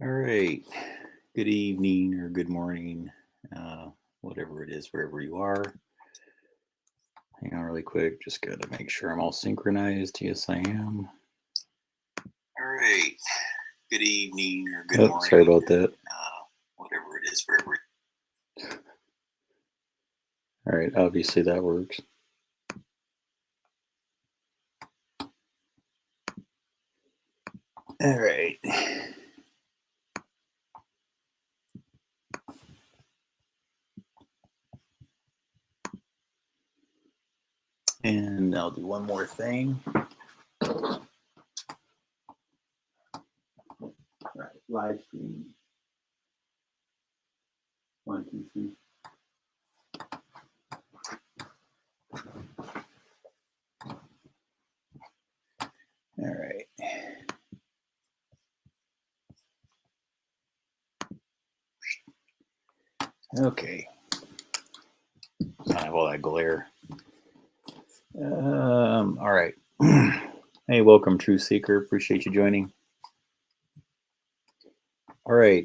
All right. Good evening or good morning, whatever it is, wherever you are. Hang on really quick. Just got to make sure I'm all synchronized. Yes, I am. All right. Good evening or good morning. Sorry about that. Whatever it is, wherever. All right. Obviously, that works. All right. And I'll do one more thing. All right, live stream. 1, 2, 3. All right. Okay. I have all that glare. All right. Hey, welcome, True Seeker. Appreciate you joining. All right.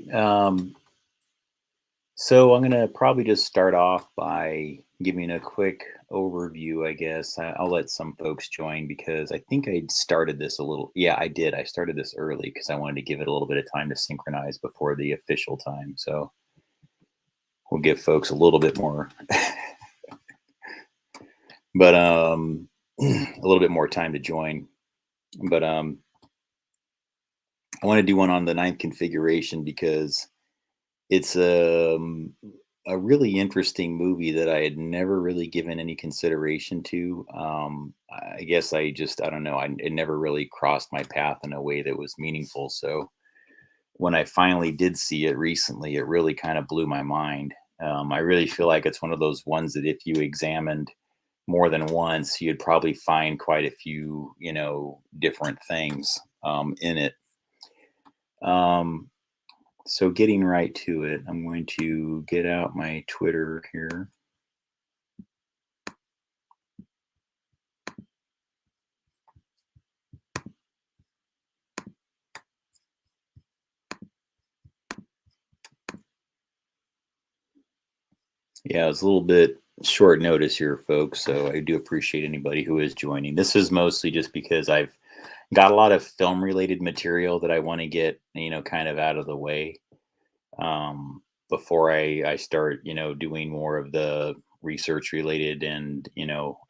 So I'm gonna probably just start off by giving a quick overview. I guess I'll let some folks join because I think I started this a little. Yeah, I did. I started this early because I wanted to give it a little bit of time to synchronize before the official time. So we'll give folks a little bit more, but a little bit more time to join. But I want to do one on the 9th configuration because it's a really interesting movie that I had never really given any consideration to. I guess I don't know. It never really crossed my path in a way that was meaningful. So when I finally did see it recently, it really kind of blew my mind. I really feel like it's one of those ones that if you examined more than once, you'd probably find quite a few, different things in it. So getting right to it, I'm going to get out my Twitter here. Yeah, it's a little bit short notice here, folks. So I do appreciate anybody who is joining. This is mostly just because I've got a lot of film related material that I want to get, kind of out of the way before I start, doing more of the research related and,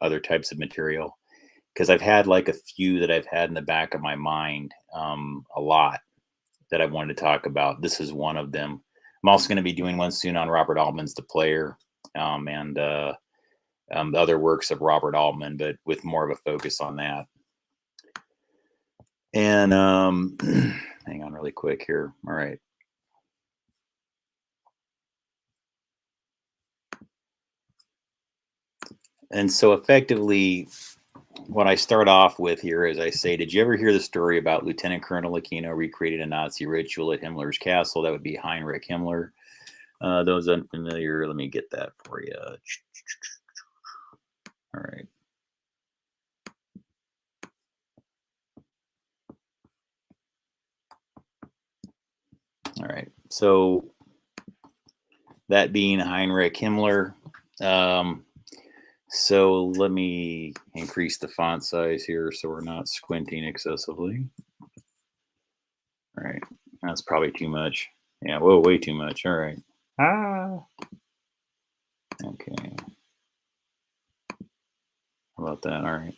other types of material. Because I've had like a few that I've had in the back of my mind a lot that I wanted to talk about. This is one of them. I'm also going to be doing one soon on Robert Altman's The Player and the other works of Robert Altman, but with more of a focus on that. And hang on really quick here. All right. And so effectively, what I start off with here is I say, did you ever hear the story about Lieutenant Colonel Aquino recreated a Nazi ritual at Himmler's castle? That would be Heinrich Himmler. Those unfamiliar, let me get that for you. All right. All right. So that being Heinrich Himmler. So let me increase the font size here so we're not squinting excessively. All right. That's probably too much. Yeah, whoa, way too much. All right. Okay. How about that? All right.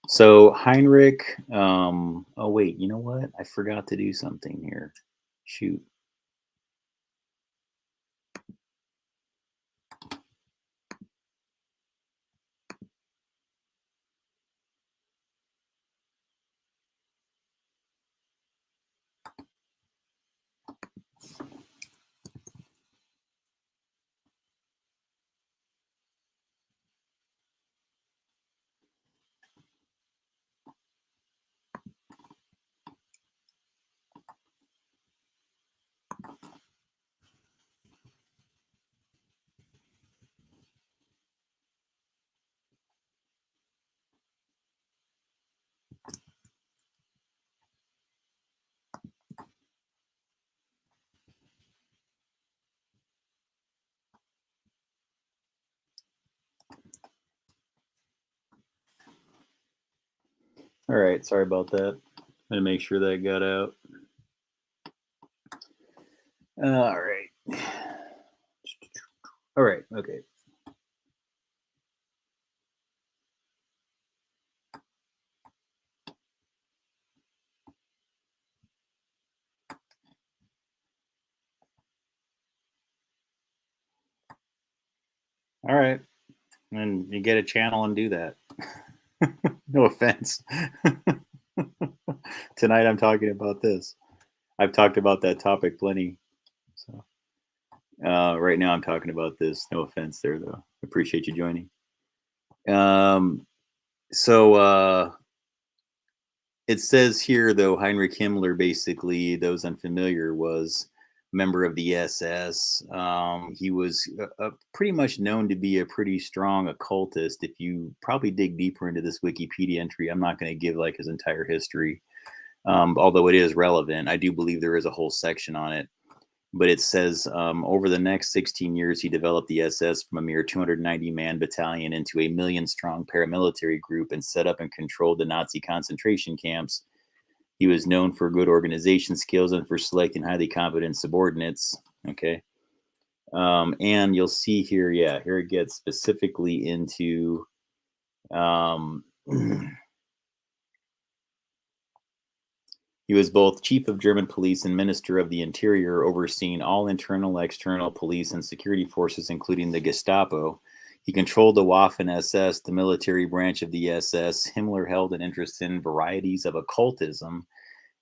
So Heinrich, oh wait, you know what? I forgot to do something here. Shoot. All right, sorry about that. I'm gonna make sure that got out. All right. All right. Okay. All right. And you get a channel and do that. No offense. Tonight I'm talking about this. I've talked about that topic plenty. So right now I'm talking about this. No offense there though. Appreciate you joining. Um so it says here though Heinrich Himmler, basically, those unfamiliar, was member of the SS. He was pretty much known to be a pretty strong occultist. If you probably dig deeper into this Wikipedia entry, I'm not going to give like his entire history, although it is relevant. I do believe there is a whole section on it. But it says over the next 16 years, he developed the SS from a mere 290-man battalion into a million-strong paramilitary group and set up and controlled the Nazi concentration camps. He was known for good organization skills and for selecting highly competent subordinates. Okay. And you'll see here, yeah, here it gets specifically into he was both chief of German police and minister of the interior, overseeing all internal, external police and security forces, including the Gestapo. He controlled the Waffen-SS, the military branch of the SS. Himmler held an interest in varieties of occultism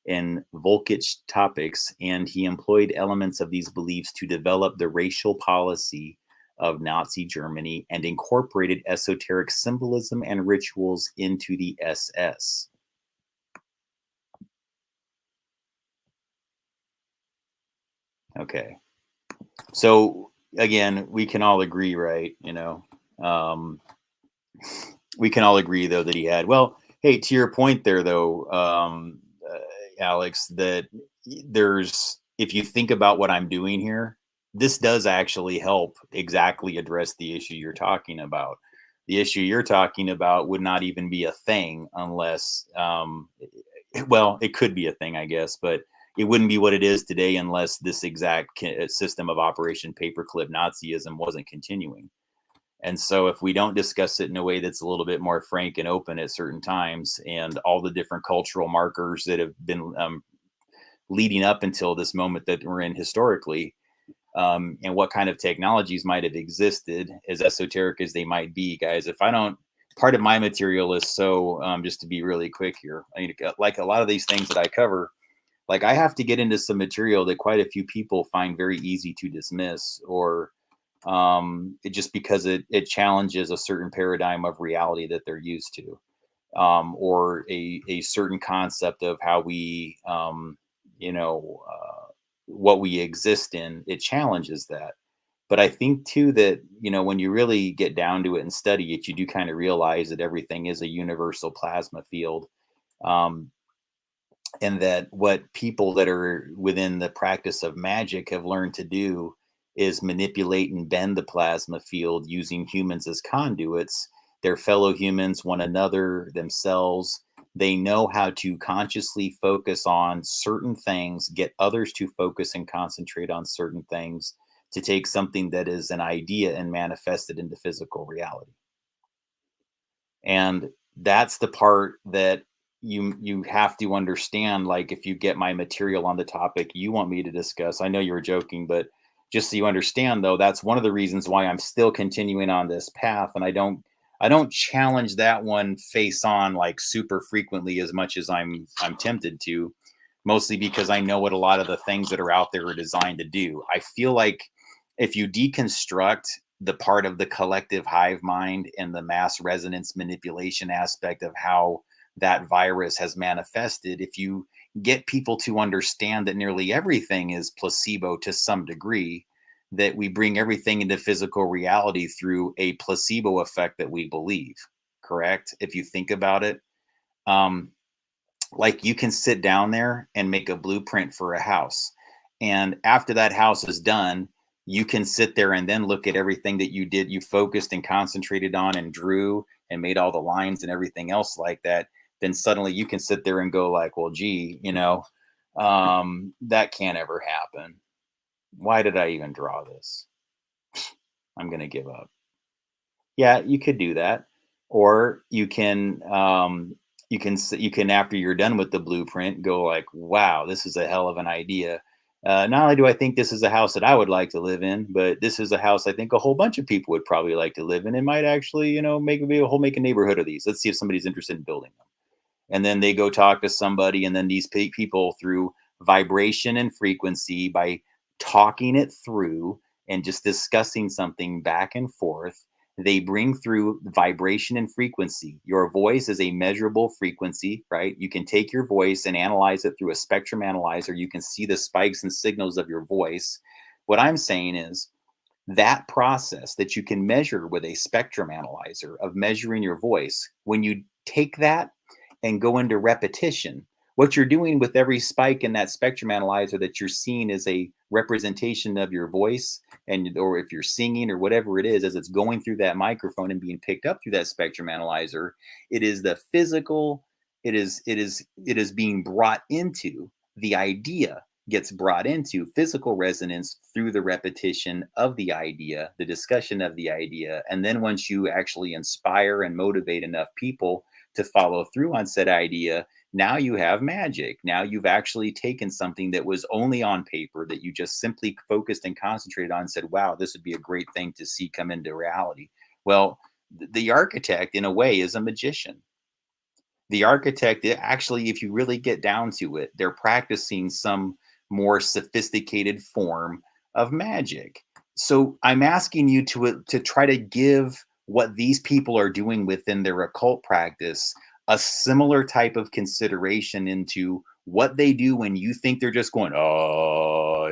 and Volkisch topics, and he employed elements of these beliefs to develop the racial policy of Nazi Germany and incorporated esoteric symbolism and rituals into the SS. Okay. So again, we can all agree, right? We can all agree though that he had. Well, hey, to your point there, though, Alex, that there's, if you think about what I'm doing here, this does actually help exactly address the issue you're talking about. The issue you're talking about would not even be a thing unless, well, it could be a thing, I guess, but it wouldn't be what it is today unless this exact system of Operation Paperclip Nazism wasn't continuing. And so if we don't discuss it in a way that's a little bit more frank and open at certain times, and all the different cultural markers that have been leading up until this moment that we're in historically, and what kind of technologies might have existed, as esoteric as they might be, guys, if I don't, part of my material is so, just to be really quick here, I mean, like a lot of these things that I cover, like I have to get into some material that quite a few people find very easy to dismiss, or it just because it challenges a certain paradigm of reality that they're used to, or a certain concept of how we, you know, what we exist in. It challenges that. But I think too that, when you really get down to it and study it, you do kind of realize that everything is a universal plasma field. Um, and that what people that are within the practice of magic have learned to do is manipulate and bend the plasma field using humans as conduits, their fellow humans, one another, themselves. They know how to consciously focus on certain things, get others to focus and concentrate on certain things, to take something that is an idea and manifest it into physical reality. And that's the part that you have to understand. Like, if you get my material on the topic you want me to discuss, I know you were joking, but just so you understand, though, that's one of the reasons why I'm still continuing on this path, and I don't challenge that one face on like super frequently as much as I'm tempted to, mostly because I know what a lot of the things that are out there are designed to do. I feel like if you deconstruct the part of the collective hive mind and the mass resonance manipulation aspect of how that virus has manifested, if you get people to understand that nearly everything is placebo to some degree, that we bring everything into physical reality through a placebo effect that we believe, correct? If you think about it, um, like you can sit down there and make a blueprint for a house. And after that house is done, you can sit there and then look at everything that you did, you focused and concentrated on and drew and made all the lines and everything else like that. then suddenly you can sit there and go like, well, gee, that can't ever happen. Why did I even draw this? I'm going to give up. Yeah, you could do that, or you can after you're done with the blueprint, go like, wow, this is a hell of an idea. Not only do I think this is a house that I would like to live in, but this is a house I think a whole bunch of people would probably like to live in. It might actually, make a neighborhood of these. Let's see if somebody's interested in building them. And then they go talk to somebody, and then these people, through vibration and frequency, by talking it through and just discussing something back and forth, they bring through vibration and frequency. Your voice is a measurable frequency, right? You can take your voice and analyze it through a spectrum analyzer. You can see the spikes and signals of your voice. What I'm saying is, that process that you can measure with a spectrum analyzer of measuring your voice, when you take that and go into repetition, what you're doing with every spike in that spectrum analyzer that you're seeing is a representation of your voice, and or if you're singing or whatever it is, as it's going through that microphone and being picked up through that spectrum analyzer, it is the physical, it is being brought into, the idea gets brought into physical resonance through the repetition of the idea, the discussion of the idea. And then once you actually inspire and motivate enough people to follow through on said idea, now you have magic. Now you've actually taken something that was only on paper, that you just simply focused and concentrated on, and said, wow, this would be a great thing to see come into reality. Well, the architect, in a way, is a magician. The architect, actually, if you really get down to it, they're practicing some more sophisticated form of magic. So I'm asking you to try to give what these people are doing within their occult practice a similar type of consideration into what they do when you think they're just going, oh,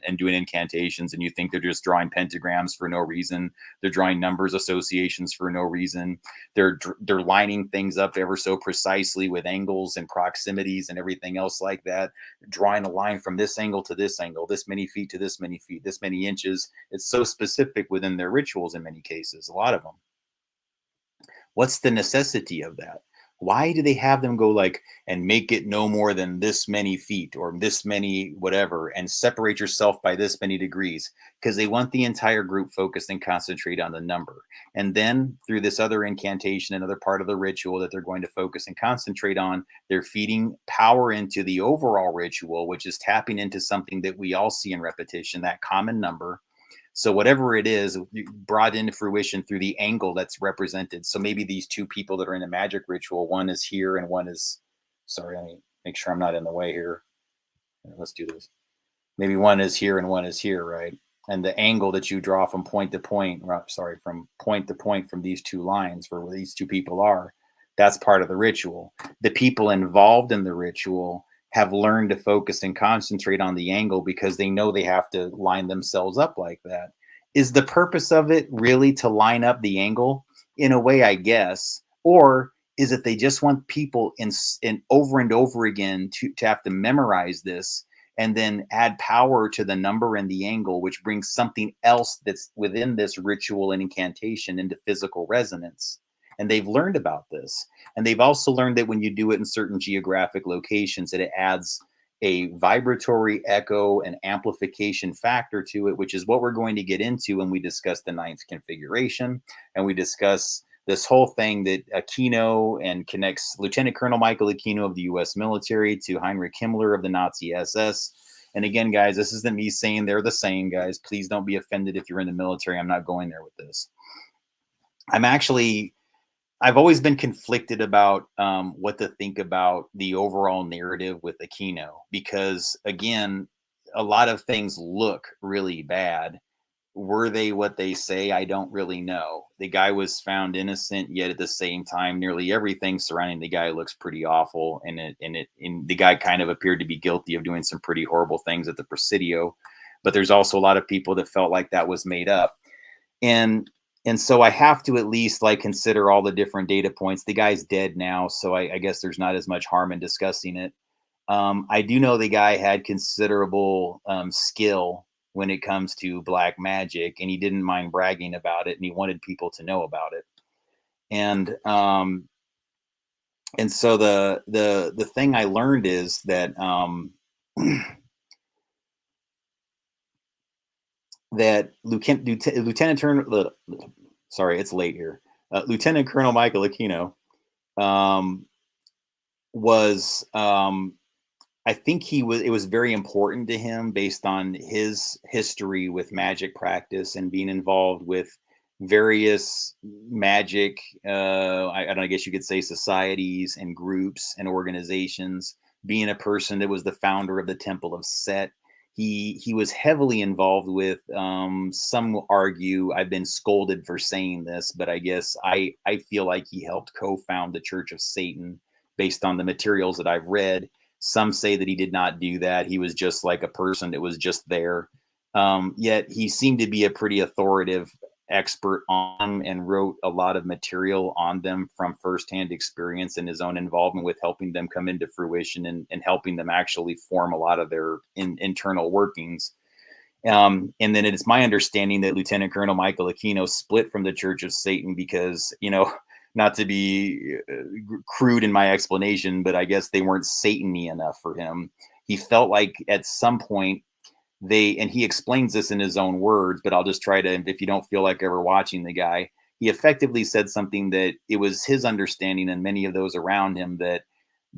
and doing incantations, and you think they're just drawing pentagrams for no reason. They're drawing numbers associations for no reason. They're lining things up ever so precisely with angles and proximities and everything else like that, drawing a line from this angle to this angle, this many feet to this many feet, this many inches. It's so specific within their rituals in many cases, a lot of them. What's the necessity of that? Why do they have them go like, and make it no more than this many feet or this many whatever, and separate yourself by this many degrees? Because they want the entire group focused and concentrate on the number. And then through this other incantation, another part of the ritual that they're going to focus and concentrate on, they're feeding power into the overall ritual, which is tapping into something that we all see in repetition, that common number. So whatever it is, brought into fruition through the angle that's represented. So maybe these two people that are in a magic ritual, one is here and one is, sorry, let me make sure I'm not in the way here. Let's do this. Maybe one is here and one is here, right? And the angle that you draw from point to point, from point to point from these two lines, where these two people are, that's part of the ritual. The people involved in the ritual have learned to focus and concentrate on the angle because they know they have to line themselves up like that. Is the purpose of it really to line up the angle? In a way, I guess. Or is it they just want people in over and over again to have to memorize this and then add power to the number and the angle, which brings something else that's within this ritual and incantation into physical resonance? And they've learned about this. And they've also learned that when you do it in certain geographic locations, that it adds a vibratory echo and amplification factor to it, which is what we're going to get into when we discuss the ninth configuration. And we discuss this whole thing that Aquino and connects Lt Col Michael Aquino of the US military to Heinrich Himmler of the Nazi SS. And again, guys, this isn't me saying they're the same, guys. Please don't be offended if you're in the military. I'm not going there with this. I've always been conflicted about what to think about the overall narrative with Aquino, because again, a lot of things look really bad. Were they what they say? I don't really know. The guy was found innocent, yet at the same time, nearly everything surrounding the guy looks pretty awful, and the guy kind of appeared to be guilty of doing some pretty horrible things at the Presidio. But there's also a lot of people that felt like that was made up, and so I have to at least consider all the different data points. The guy's dead now, so I guess there's not as much harm in discussing it. I do know the guy had considerable skill when it comes to black magic, and he didn't mind bragging about it, and he wanted people to know about it. And And so the thing I learned is that that Lieutenant Colonel, sorry, it's late here. Lieutenant Colonel Michael Aquino um, was I think he was it was very important to him based on his history with magic practice and being involved with various magic I don't know, I guess you could say societies and groups and organizations, being a person that was the founder of the Temple of Set. He was heavily involved with some will argue I've been scolded for saying this, but I guess I feel like he helped co-found the Church of Satan based on the materials that I've read. Some say that he did not do that. He was just like a person that was just there. Yet he seemed to be a pretty authoritative expert on and wrote a lot of material on them from firsthand experience and his own involvement with helping them come into fruition and helping them actually form a lot of their internal workings. And then it's my understanding that Lieutenant Colonel Michael Aquino split from the Church of Satan because, not to be crude in my explanation, but I guess they weren't Satan-y enough for him. He felt like at some point and he explains this in his own words, but I'll just try to, if you don't feel like ever watching the guy, he effectively said something that it was his understanding and many of those around him that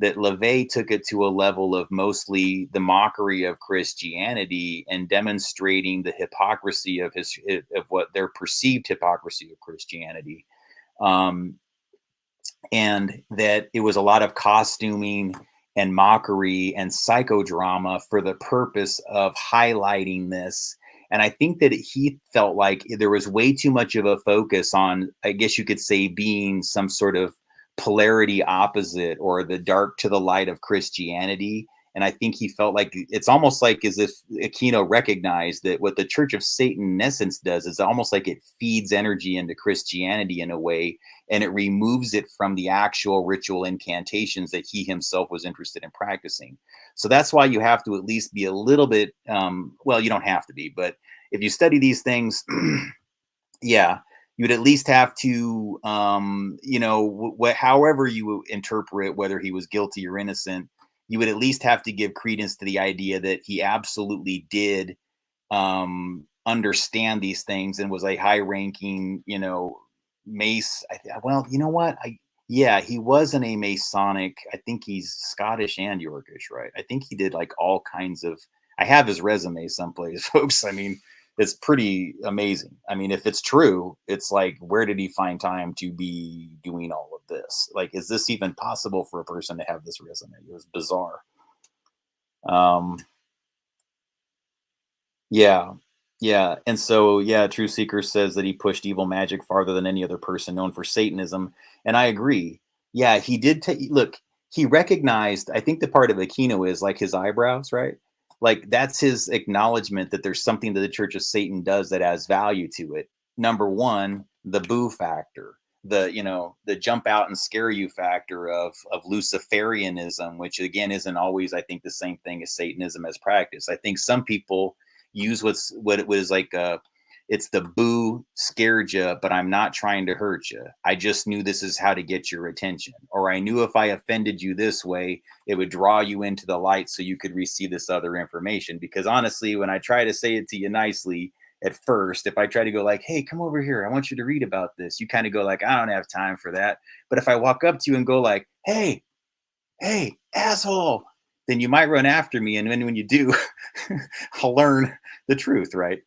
LaVey took it to a level of mostly the mockery of Christianity and demonstrating the hypocrisy of what their perceived hypocrisy of Christianity. Um, and that it was a lot of costuming and mockery and psychodrama for the purpose of highlighting this. And I think that he felt like there was way too much of a focus on, I guess you could say, being some sort of polarity opposite or the dark to the light of Christianity. And I think he felt like it's almost like as if Aquino recognized that what the Church of Satan in essence does is almost like it feeds energy into Christianity in a way, and it removes it from the actual ritual incantations that he himself was interested in practicing. So that's why you have to at least be a little bit, well, you don't have to be, but if you study these things, yeah, you'd at least have to, however you interpret whether he was guilty or innocent, you would at least have to give credence to the idea that he absolutely did understand these things and was a high-ranking, Mace. Well, you know what? Yeah, he was in a Masonic. I think he's Scottish and Yorkish, right? I think he did like all kinds of. I have his resume someplace, folks. I mean, it's pretty amazing. I mean, if it's true, it's like, where did he find time to be doing all of this? Like, is this even possible for a person to have this resume? It was bizarre. Um, yeah. Yeah. And so, yeah, True Seeker says that he pushed evil magic farther than any other person known for Satanism. And I agree. Yeah, he did take, look, he recognized, I think the part of Aquino is like his eyebrows, right? Like that's his acknowledgement that there's something that the Church of Satan does that has value to it. Number one, the boo factor, the jump out and scare you factor of Luciferianism, which again isn't always, I think, the same thing as Satanism as practice. I think some people use what it was like it's the boo scared you, but I'm not trying to hurt you. I just knew this is how to get your attention. Or I knew if I offended you this way, it would draw you into the light so you could receive this other information. Because honestly, when I try to say it to you nicely at first, if I try to go like, hey, come over here, I want you to read about this, you kind of go like, I don't have time for that. But if I walk up to you and go like, hey, asshole, then you might run after me. And then when you do, I'll learn the truth, right?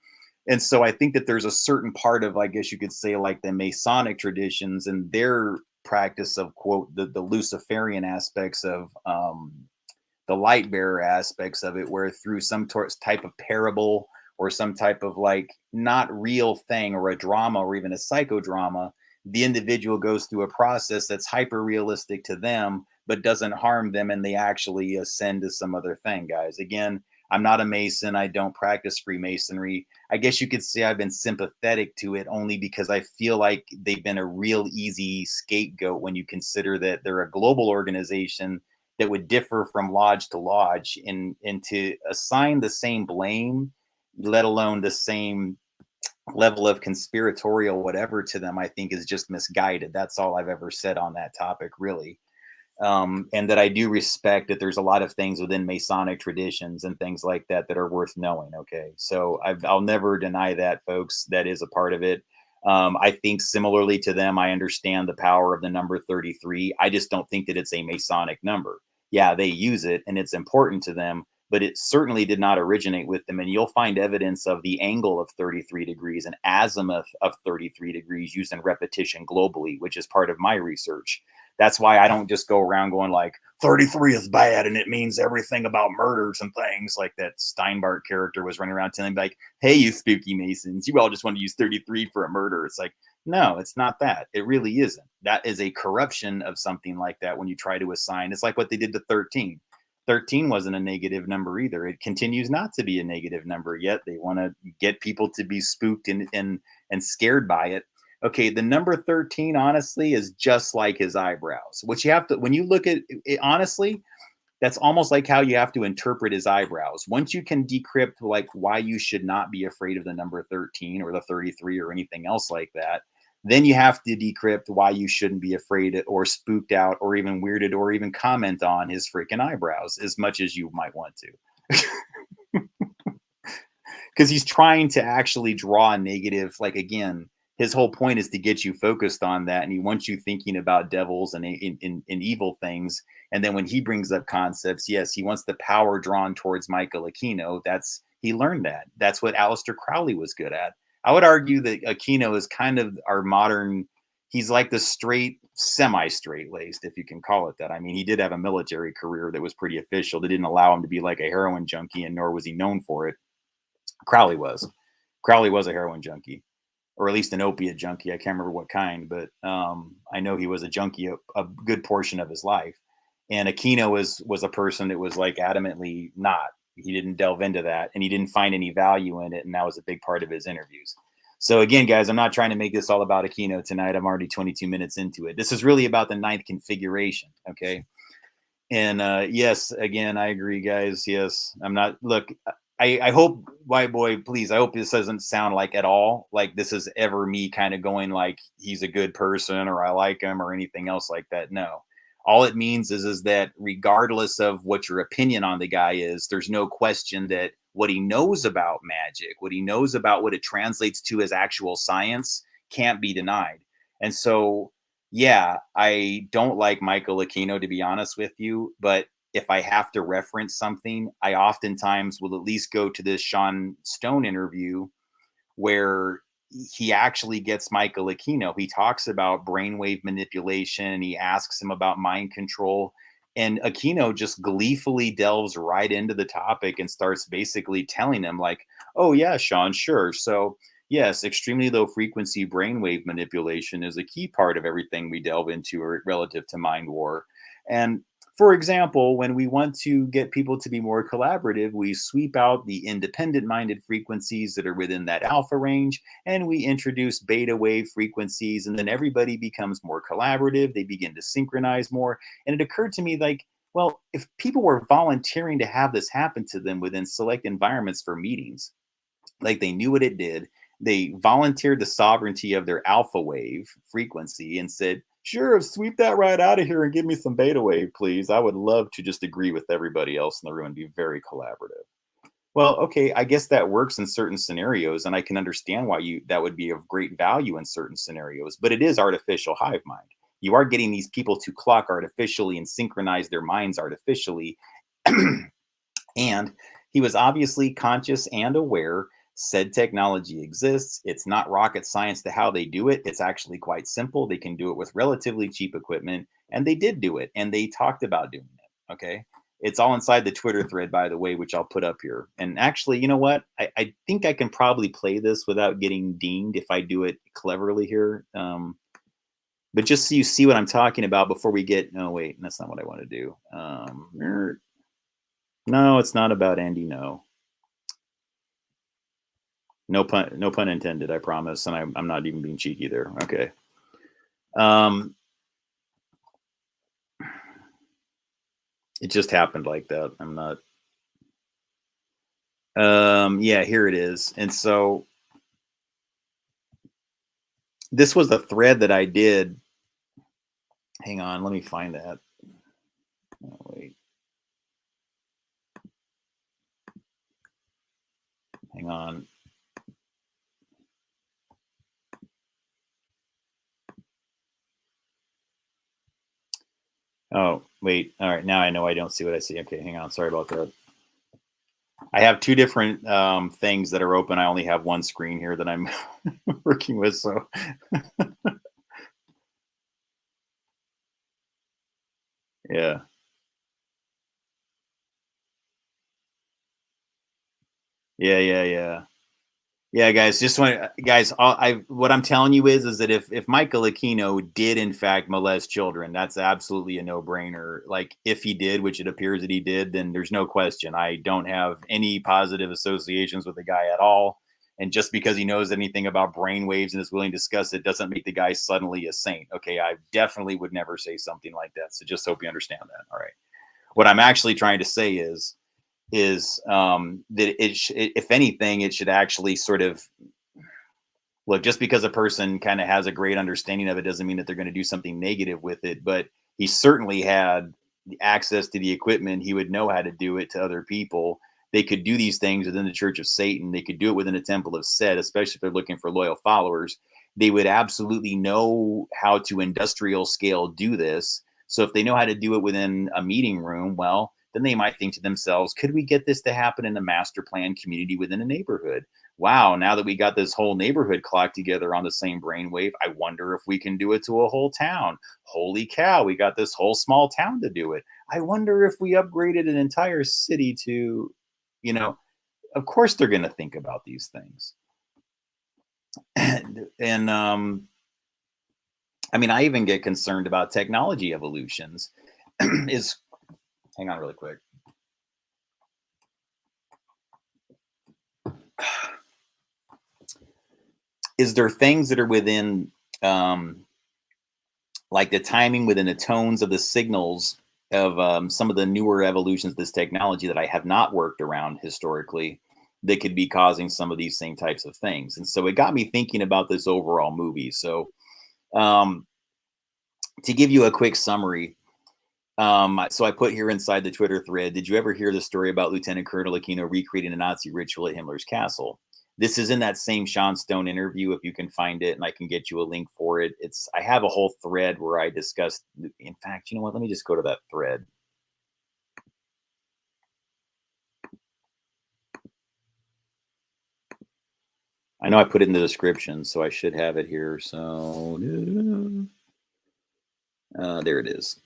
And so I think that there's a certain part of, I guess you could say, like the Masonic traditions and their practice of, quote, the Luciferian aspects of the light bearer aspects of it, where through some type of parable or some type of like not real thing or a drama or even a psychodrama, the individual goes through a process that's hyper realistic to them, but doesn't harm them. And they actually ascend to some other thing, guys. Again, I'm not a Mason. I don't practice Freemasonry. I guess you could say I've been sympathetic to it only because I feel like they've been a real easy scapegoat when you consider that they're a global organization that would differ from lodge to lodge, and to assign the same blame, let alone the same level of conspiratorial whatever to them, I think is just misguided. That's all I've ever said on that topic, really. and that I do respect that there's a lot of things within Masonic traditions and things like that that are worth knowing. Okay, so I'll never deny that, folks. That is a part of it. I think similarly to them, I understand the power of the number 33. I just don't think that it's a Masonic number. Yeah, they use it and it's important to them, but it certainly did not originate with them. And you'll find evidence of the angle of 33 degrees and azimuth of 33 degrees used in repetition globally, which is part of my research. That's why I don't just go around going like 33 is bad and it means everything about murders and things like that Steinbart character was running around telling me like, hey, you spooky Masons, you all just want to use 33 for a murder. It's like, no, it's not that. It really isn't. That is a corruption of something like that when you try to assign. It's like what they did to 13. 13 wasn't a negative number either. It continues not to be a negative number, yet they want to get people to be spooked and scared by it. Okay, the number 13 honestly is just like his eyebrows, which you have to, when you look at it honestly, that's almost like how you have to interpret his eyebrows. Once you can decrypt like why you should not be afraid of the number 13 or the 33 or anything else like that, then you have to decrypt why you shouldn't be afraid or spooked out or even weirded or even comment on his freaking eyebrows as much as you might want to. Because he's trying to actually draw a negative, like again, his whole point is to get you focused on that, and he wants you thinking about devils and in evil things. And then when he brings up concepts, yes, he wants the power drawn towards Michael Aquino. He learned that. That's what Aleister Crowley was good at. I would argue that Aquino is kind of our modern. He's like the straight, semi-straight laced, if you can call it that. I mean, he did have a military career that was pretty official. That didn't allow him to be like a heroin junkie, and nor was he known for it. Crowley was. Crowley was a heroin junkie, or at least an opiate junkie. I can't remember what kind, but I know he was a junkie a good portion of his life. And Aquino was a person that was like adamantly not. He didn't delve into that, and he didn't find any value in it, and that was a big part of his interviews. So again, guys, I'm not trying to make this all about Aquino tonight. I'm already 22 minutes into it. This is really about the ninth configuration, okay? And yes, again, I agree, guys. Yes, I'm not. Look, I hope, white boy, please, I hope this doesn't sound like at all like this is ever me kind of going like he's a good person or I like him or anything else like that. No, all it means is that regardless of what your opinion on the guy is, there's no question that what he knows about magic, what he knows about what it translates to as actual science can't be denied. And so, yeah, I don't like Michael Aquino, to be honest with you, but if I have to reference something, I oftentimes will at least go to this Sean Stone interview where he actually gets Michael Aquino. He talks about brainwave manipulation. He asks him about mind control. And Aquino just gleefully delves right into the topic and starts basically telling him, like, oh, yeah, Sean, sure. So, yes, extremely low frequency brainwave manipulation is a key part of everything we delve into relative to mind war. And for example, when we want to get people to be more collaborative, we sweep out the independent minded frequencies that are within that alpha range and we introduce beta wave frequencies, and then everybody becomes more collaborative. They begin to synchronize more. And it occurred to me like, well, if people were volunteering to have this happen to them within select environments for meetings, like they knew what it did, they volunteered the sovereignty of their alpha wave frequency and said, sure, sweep that right out of here and give me some beta wave, please. I would love to just agree with everybody else in the room and be very collaborative. Well, okay, I guess that works in certain scenarios, and I can understand why that would be of great value in certain scenarios, but it is artificial hive mind. You are getting these people to clock artificially and synchronize their minds artificially. And he was obviously conscious and aware said technology exists. It's not rocket science to how they do it. It's actually quite simple. They can do it with relatively cheap equipment, and they did do it, and they talked about doing it. Okay. It's all inside the Twitter thread, by the way, which I'll put up here. And actually, you know what? I think I can probably play this without getting dinged if I do it cleverly here. But just so you see what I'm talking about before we get, no, wait, that's not what I want to do. No, it's not about Andy. No. No pun intended, I promise. And I'm not even being cheeky there. Okay. It just happened like that. I'm not. Yeah, here it is. And so this was the thread that I did. Hang on, let me find that. hang on. Oh, wait. All right. Now I know I don't see what I see. Okay, hang on. Sorry about that. I have two different things that are open. I only have one screen here that I'm working with. So, yeah. Yeah, yeah, yeah. Yeah, guys, just want guys, what I'm telling you is that if Michael Aquino did in fact molest children, that's absolutely a no-brainer. Like if he did, which it appears that he did, then there's no question. I don't have any positive associations with the guy at all. And just because he knows anything about brainwaves and is willing to discuss it doesn't make the guy suddenly a saint. Okay, I definitely would never say something like that. So just hope you understand that. All right. What I'm actually trying to say is that if anything, it should actually sort of look, just because a person kind of has a great understanding of it doesn't mean that they're going to do something negative with it. But he certainly had the access to the equipment. He would know how to do it to other people. They could do these things within the Church of Satan. They could do it within a temple of Set, especially if they're looking for loyal followers. They would absolutely know how to industrial scale do this. So if they know how to do it within a meeting room, well, then they might think to themselves, could we get this to happen in a master plan community within a neighborhood? Wow, now that we got this whole neighborhood clocked together on the same brainwave, I wonder if we can do it to a whole town. Holy cow, we got this whole small town to do it. I wonder if we upgraded an entire city to, you know, of course they're going to think about these things. And I mean, I even get concerned about technology evolutions. Is hang on really quick. Is there things that are within like the timing within the tones of the signals of some of the newer evolutions of this technology that I have not worked around historically that could be causing some of these same types of things? And so it got me thinking about this overall movie. So um, to give you a quick summary, so I put here inside the Twitter thread, did you ever hear the story about Lieutenant Colonel Aquino recreating a Nazi ritual at Himmler's castle? This is in that same Sean Stone interview, if you can find it, and I can get you a link for it. I have a whole thread where I discussed, in fact, you know what? Let me just go to that thread. I know I put it in the description, so I should have it here. So there it is.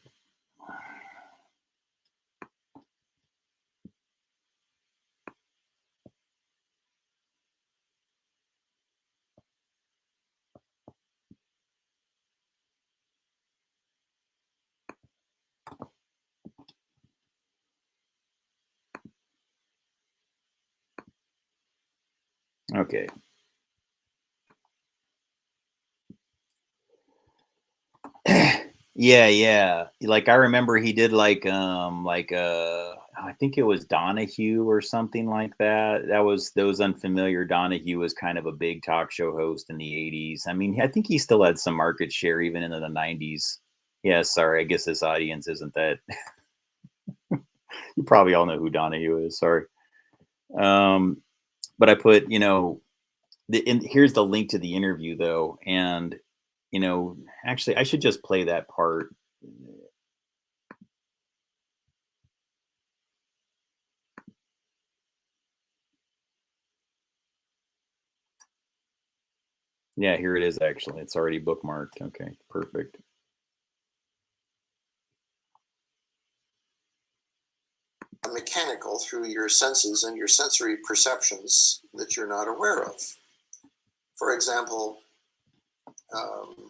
Okay. Yeah, yeah. Like I remember he did I think it was Donahue or something like that. That was those unfamiliar. Donahue was kind of a big talk show host in the 80s. I mean, I think he still had some market share even into the 90s. Yeah, sorry. I guess this audience isn't that you probably all know who Donahue is. Sorry. Um, but I put, here's the link to the interview though. And, actually I should just play that part. Yeah, here it is actually. It's already bookmarked. Okay, perfect. Mechanical through your senses and your sensory perceptions that you're not aware of. For example,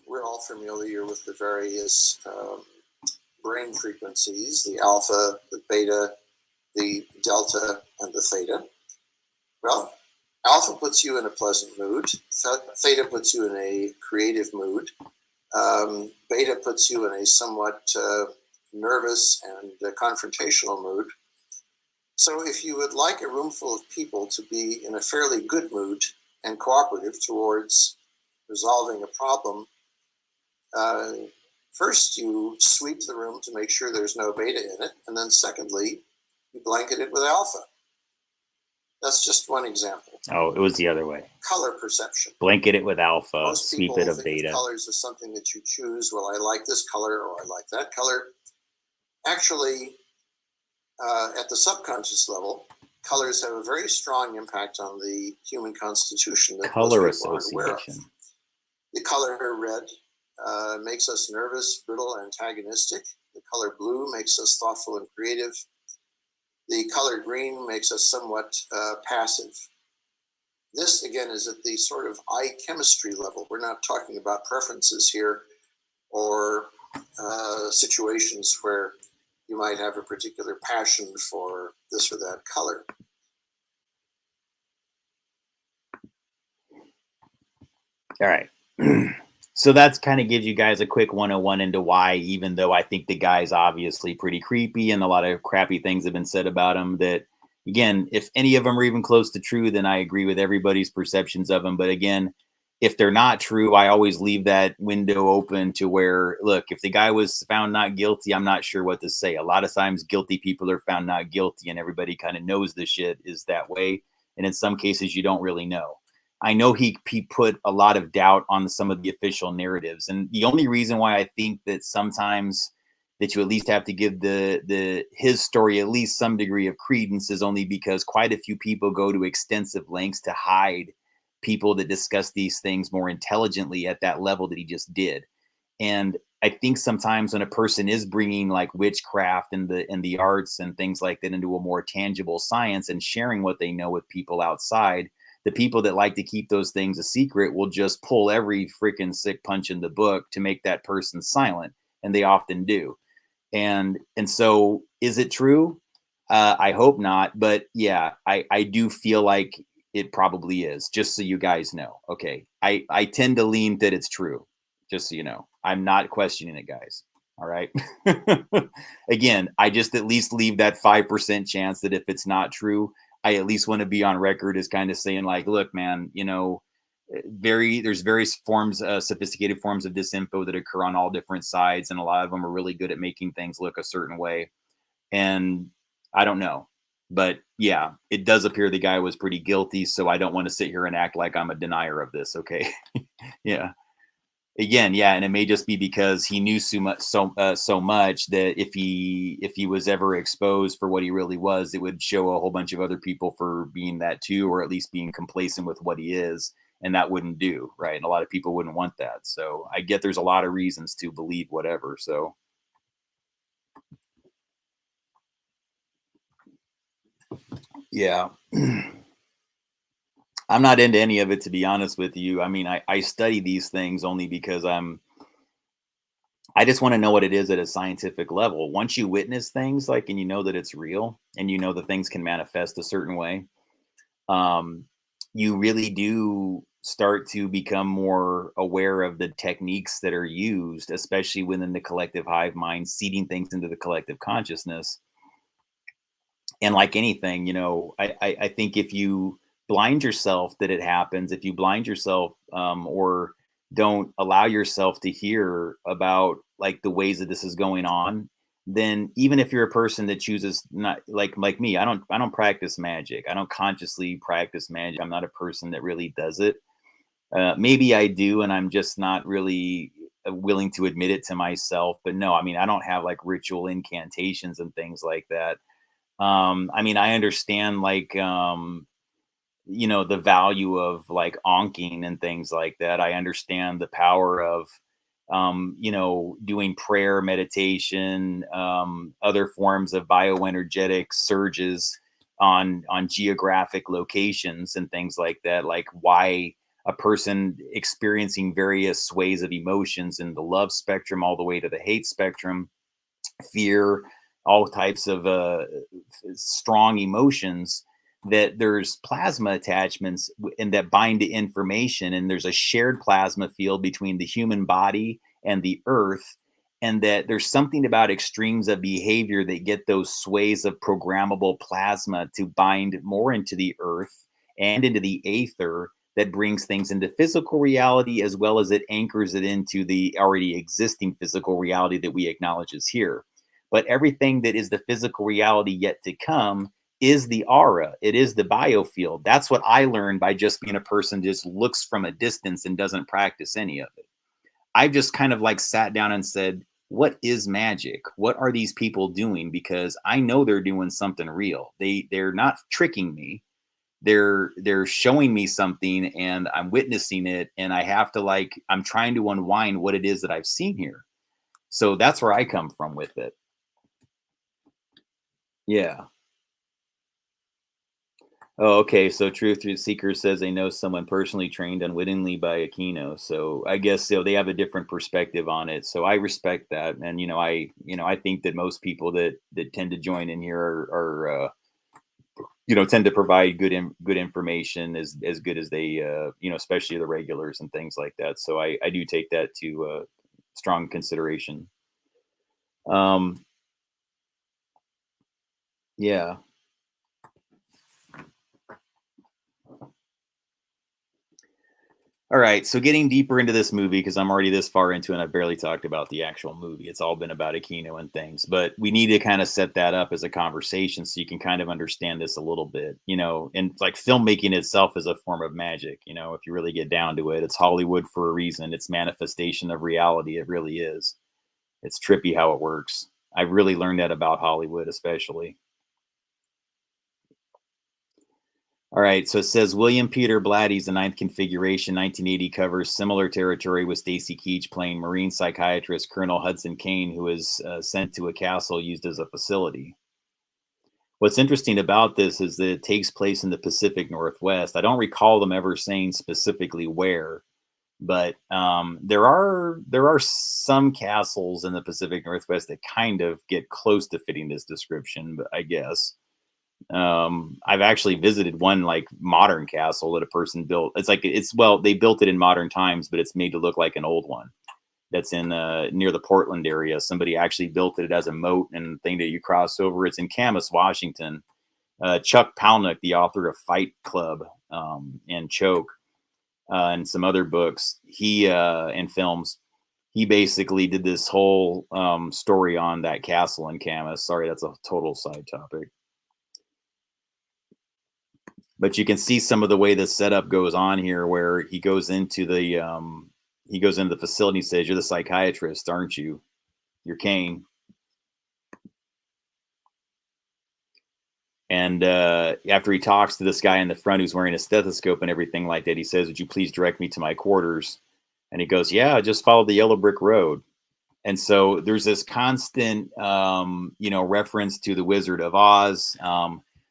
we're all familiar with the various brain frequencies, the alpha, the beta, the delta, and the theta. Well, alpha puts you in a pleasant mood, theta puts you in a creative mood, beta puts you in a somewhat nervous and confrontational mood. So if you would like a room full of people to be in a fairly good mood and cooperative towards resolving a problem, first you sweep the room to make sure there's no beta in it, and then secondly, you blanket it with alpha. That's just one example. Oh, it was the other way. Color perception. Blanket it with alpha, Most sweep people it of think beta. of colors as something that you choose. Well, I like this color or I like that color. Actually, at the subconscious level, colors have a very strong impact on the human constitution that Color most people aren't aware of. association. The color red makes us nervous, brittle, antagonistic. The color blue makes us thoughtful and creative. The color green makes us somewhat passive. This, again, is at the sort of eye chemistry level. We're not talking about preferences here or situations where you might have a particular passion for this or that color. All right. So that's kind of gives you guys a quick 101 into why, even though I think the guy's obviously pretty creepy and a lot of crappy things have been said about him, that again, if any of them are even close to true, then I agree with everybody's perceptions of them. But again, if they're not true, I always leave that window open to where, look, if the guy was found not guilty, I'm not sure what to say. A lot of times guilty people are found not guilty and everybody kind of knows the shit is that way. And in some cases, you don't really know. I know he put a lot of doubt on some of the official narratives. And the only reason why I think that sometimes that you at least have to give his story at least some degree of credence is only because quite a few people go to extensive lengths to hide people that discuss these things more intelligently at that level that he just did. And I think sometimes when a person is bringing like witchcraft and the arts and things like that into a more tangible science and sharing what they know with people outside, the people that like to keep those things a secret will just pull every freaking sick punch in the book to make that person silent. And they often do. And so is it true? I hope not. But yeah, I do feel like it probably is, just so you guys know. Okay. I tend to lean that it's true, just so you know. I'm not questioning it, guys. All right. Again, I just at least leave that 5% chance that if it's not true, I at least want to be on record as kind of saying like, look, man, you know, there's various forms, sophisticated forms of disinfo that occur on all different sides. And a lot of them are really good at making things look a certain way. And I don't know, but yeah, it does appear the guy was pretty guilty. So I don't want to sit here and act like I'm a denier of this. Okay. Yeah. Again, yeah, and it may just be because he knew so much that if he was ever exposed for what he really was, it would show a whole bunch of other people for being that too, or at least being complacent with what he is, and that wouldn't do, right? And a lot of people wouldn't want that. So I get there's a lot of reasons to believe whatever. So yeah. I'm not into any of it, to be honest with you. I mean, I study these things only because I just want to know what it is at a scientific level. Once you witness things like, and you know that it's real and you know that things can manifest a certain way, you really do start to become more aware of the techniques that are used, especially within the collective hive mind, seeding things into the collective consciousness. And like anything, you know, I think if you blind yourself that it happens, if you blind yourself or don't allow yourself to hear about like the ways that this is going on, then even if you're a person that chooses not like me, I don't practice magic. I don't consciously practice magic. I'm not a person that really does it. Maybe I do, and I'm just not really willing to admit it to myself. But no, I mean, I don't have like ritual incantations and things like that. I mean, I understand like you know, the value of like onking and things like that. I understand the power of you know, doing prayer, meditation, other forms of bioenergetic surges on geographic locations and things like that, like why a person experiencing various sways of emotions in the love spectrum all the way to the hate spectrum, fear, all types of strong emotions, that there's plasma attachments and that bind to information, and there's a shared plasma field between the human body and the earth, and that there's something about extremes of behavior that get those sways of programmable plasma to bind more into the earth and into the aether, that brings things into physical reality as well as it anchors it into the already existing physical reality that we acknowledge is here. But everything that is the physical reality yet to come is the aura. It is the biofield. That's what I learned by just being a person just looks from a distance and doesn't practice any of it. I've just kind of like sat down and said, what is magic? What are these people doing? Because I know they're doing something real. They're not tricking me. They're showing me something and I'm witnessing it, and I have to like, I'm trying to unwind what it is that I've seen here. So that's where I come from with it. Yeah. Oh, okay. So Truth Seeker says they know someone personally trained unwittingly by Aquino. So I guess so they have a different perspective on it. So I respect that, and I think that most people that tend to join in here are tend to provide good information as good as they especially the regulars and things like that. So I do take that to strong consideration. Um, yeah. All right, so getting deeper into this movie because I'm already this far into it and I've barely talked about the actual movie. It's all been about Aquino and things, but we need to kind of set that up as a conversation so you can kind of understand this a little bit, and like filmmaking itself is a form of magic, if you really get down to it. It's Hollywood for a reason. It's manifestation of reality. It really is. It's trippy how it works. I've really learned that about Hollywood, especially. All right, so it says William Peter Blatty's The Ninth Configuration, 1980, covers similar territory with Stacy Keach playing Marine psychiatrist Colonel Hudson Kane, who is sent to a castle used as a facility. What's interesting about this is that it takes place in the Pacific Northwest. I don't recall them ever saying specifically where, but there are some castles in the Pacific Northwest that kind of get close to fitting this description, but I guess. I've actually visited one like modern castle that a person built. They built it in modern times, but it's made to look like an old one that's in near the Portland area. Somebody actually built it as a moat and thing that you cross over. It's in Camas, Washington. Chuck Palahniuk, the author of Fight Club and Choke and some other books, he and films, he basically did this whole story on that castle in Camas. Sorry, that's a total side topic. But you can see some of the way the setup goes on here, where he goes into the facility and says, "You're the psychiatrist, aren't you? You're Kane." And after he talks to this guy in the front who's wearing a stethoscope and everything like that, he says, "Would you please direct me to my quarters?" And he goes, "Yeah, just follow the yellow brick road." And so there's this constant, reference to the Wizard of Oz.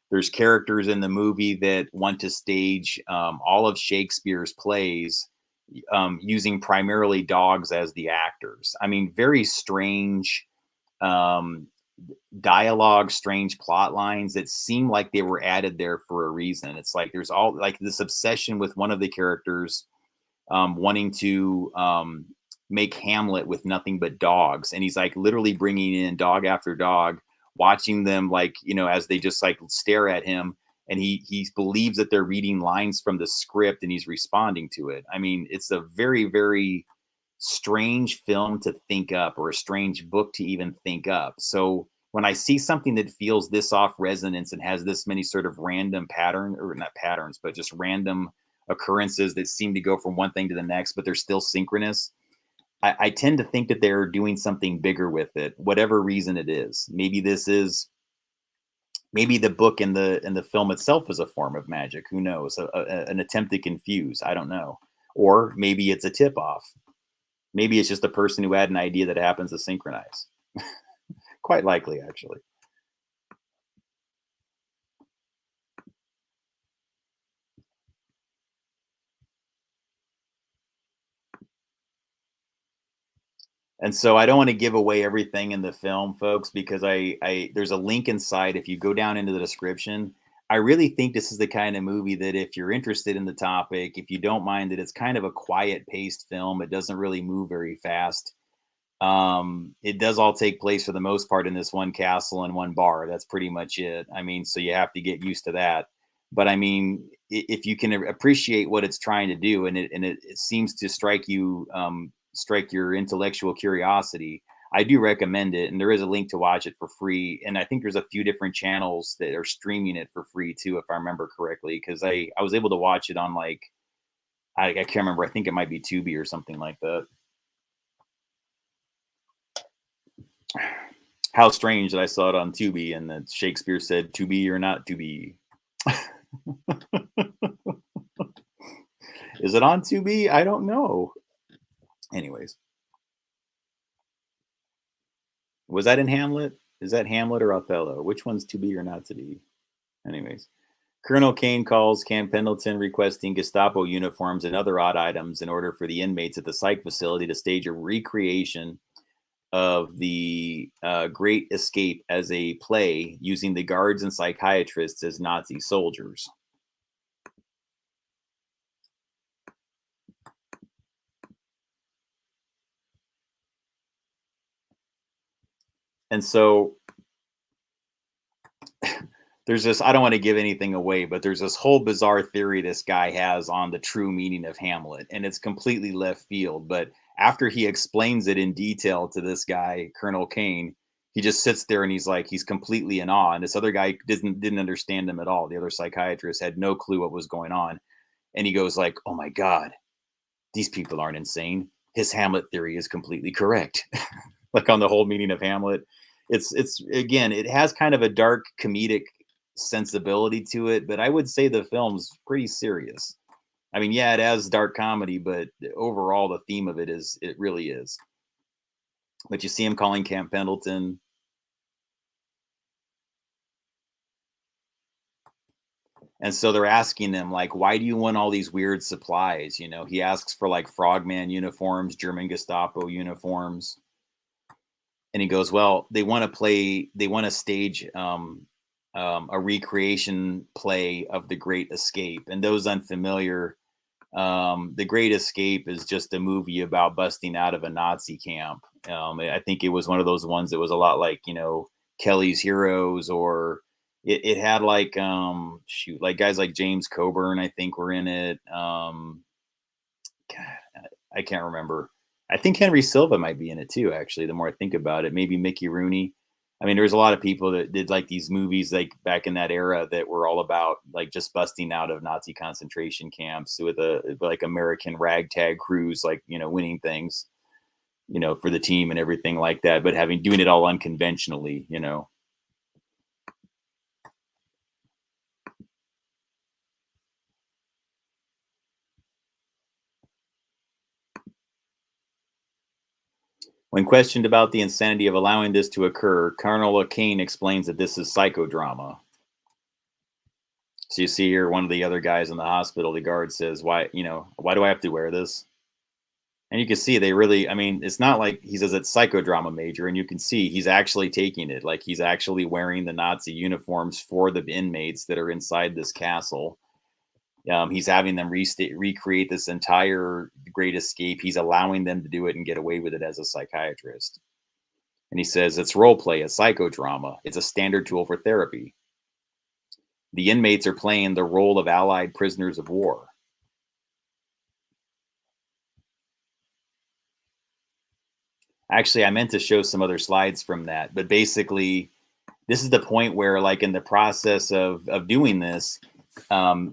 There's characters in the movie that want to stage all of Shakespeare's plays using primarily dogs as the actors. I mean, very strange dialogue, strange plot lines that seem like they were added there for a reason. It's like there's all like this obsession with one of the characters wanting to make Hamlet with nothing but dogs. And he's like literally bringing in dog after dog, watching them like, as they just like stare at him. And he believes that they're reading lines from the script and he's responding to it. I mean, it's a very, very strange film to think up, or a strange book to even think up. So when I see something that feels this off resonance and has this many sort of random pattern, or not patterns, but just random occurrences that seem to go from one thing to the next, but they're still synchronous, I tend to think that they're doing something bigger with it, whatever reason it is. Maybe maybe the book and the film itself is a form of magic. Who knows? An attempt to confuse. I don't know. Or maybe it's a tip off. Maybe it's just a person who had an idea that happens to synchronize. Quite likely, actually. And so I don't want to give away everything in the film, folks, because there's a link inside. If you go down into the description, I really think this is the kind of movie that if you're interested in the topic, if you don't mind that it's kind of a quiet paced film, it doesn't really move very fast. It does all take place for the most part in this one castle and one bar. That's pretty much it. I mean, so you have to get used to that. But I mean, if you can appreciate what it's trying to do, and it seems to strike your intellectual curiosity, I do recommend it, and there is a link to watch it for free. And I think there's a few different channels that are streaming it for free too, if I remember correctly. Because I was able to watch it on like I can't remember. I think it might be Tubi or something like that. How strange that I saw it on Tubi and that Shakespeare said "to be or not to be." Is it on Tubi? I don't know. Anyways, was that in Hamlet? Is that Hamlet or Othello? Which one's to be or not to be? Anyways, Colonel Kane calls Camp Pendleton requesting Gestapo uniforms and other odd items in order for the inmates at the psych facility to stage a recreation of the Great Escape as a play using the guards and psychiatrists as Nazi soldiers. And so there's this, I don't want to give anything away, but there's this whole bizarre theory this guy has on the true meaning of Hamlet, and it's completely left field. But after he explains it in detail to this guy, Colonel Kane, he just sits there and he's like, he's completely in awe. And this other guy didn't understand him at all. The other psychiatrist had no clue what was going on. And he goes like, oh my God, these people aren't insane. His Hamlet theory is completely correct. Like on the whole meaning of Hamlet. It's again, it has kind of a dark comedic sensibility to it, but I would say the film's pretty serious. I mean, yeah, it has dark comedy, but overall the theme of it really is. But you see him calling Camp Pendleton. And so they're asking him, like, why do you want all these weird supplies? You know, he asks for like frogman uniforms, German Gestapo uniforms. And he goes, well, they want to stage a recreation play of The Great Escape. And those unfamiliar, The Great Escape is just a movie about busting out of a Nazi camp. I think it was one of those ones that was a lot like, you know, Kelly's Heroes, or it had like, like guys like James Coburn, I think were in it. God, I can't remember. I think Henry Silva might be in it too, actually, the more I think about it. Maybe Mickey Rooney. I mean, there's a lot of people that did like these movies like back in that era that were all about like just busting out of Nazi concentration camps with a like American ragtag crews, like, you know, winning things, you know, for the team and everything like that, but doing it all unconventionally, you know. When questioned about the insanity of allowing this to occur, Colonel Kane explains that this is psychodrama. So you see here, one of the other guys in the hospital, the guard says, why do I have to wear this? And you can see they really, I mean, it's not like he says it's psychodrama major, and you can see he's actually taking it. Like he's actually wearing the Nazi uniforms for the inmates that are inside this castle. He's having them recreate this entire Great Escape. He's allowing them to do it and get away with it as a psychiatrist. And he says it's role play, a psychodrama. It's a standard tool for therapy. The inmates are playing the role of Allied prisoners of war. Actually, I meant to show some other slides from that, but basically, this is the point where, like, in the process of doing this,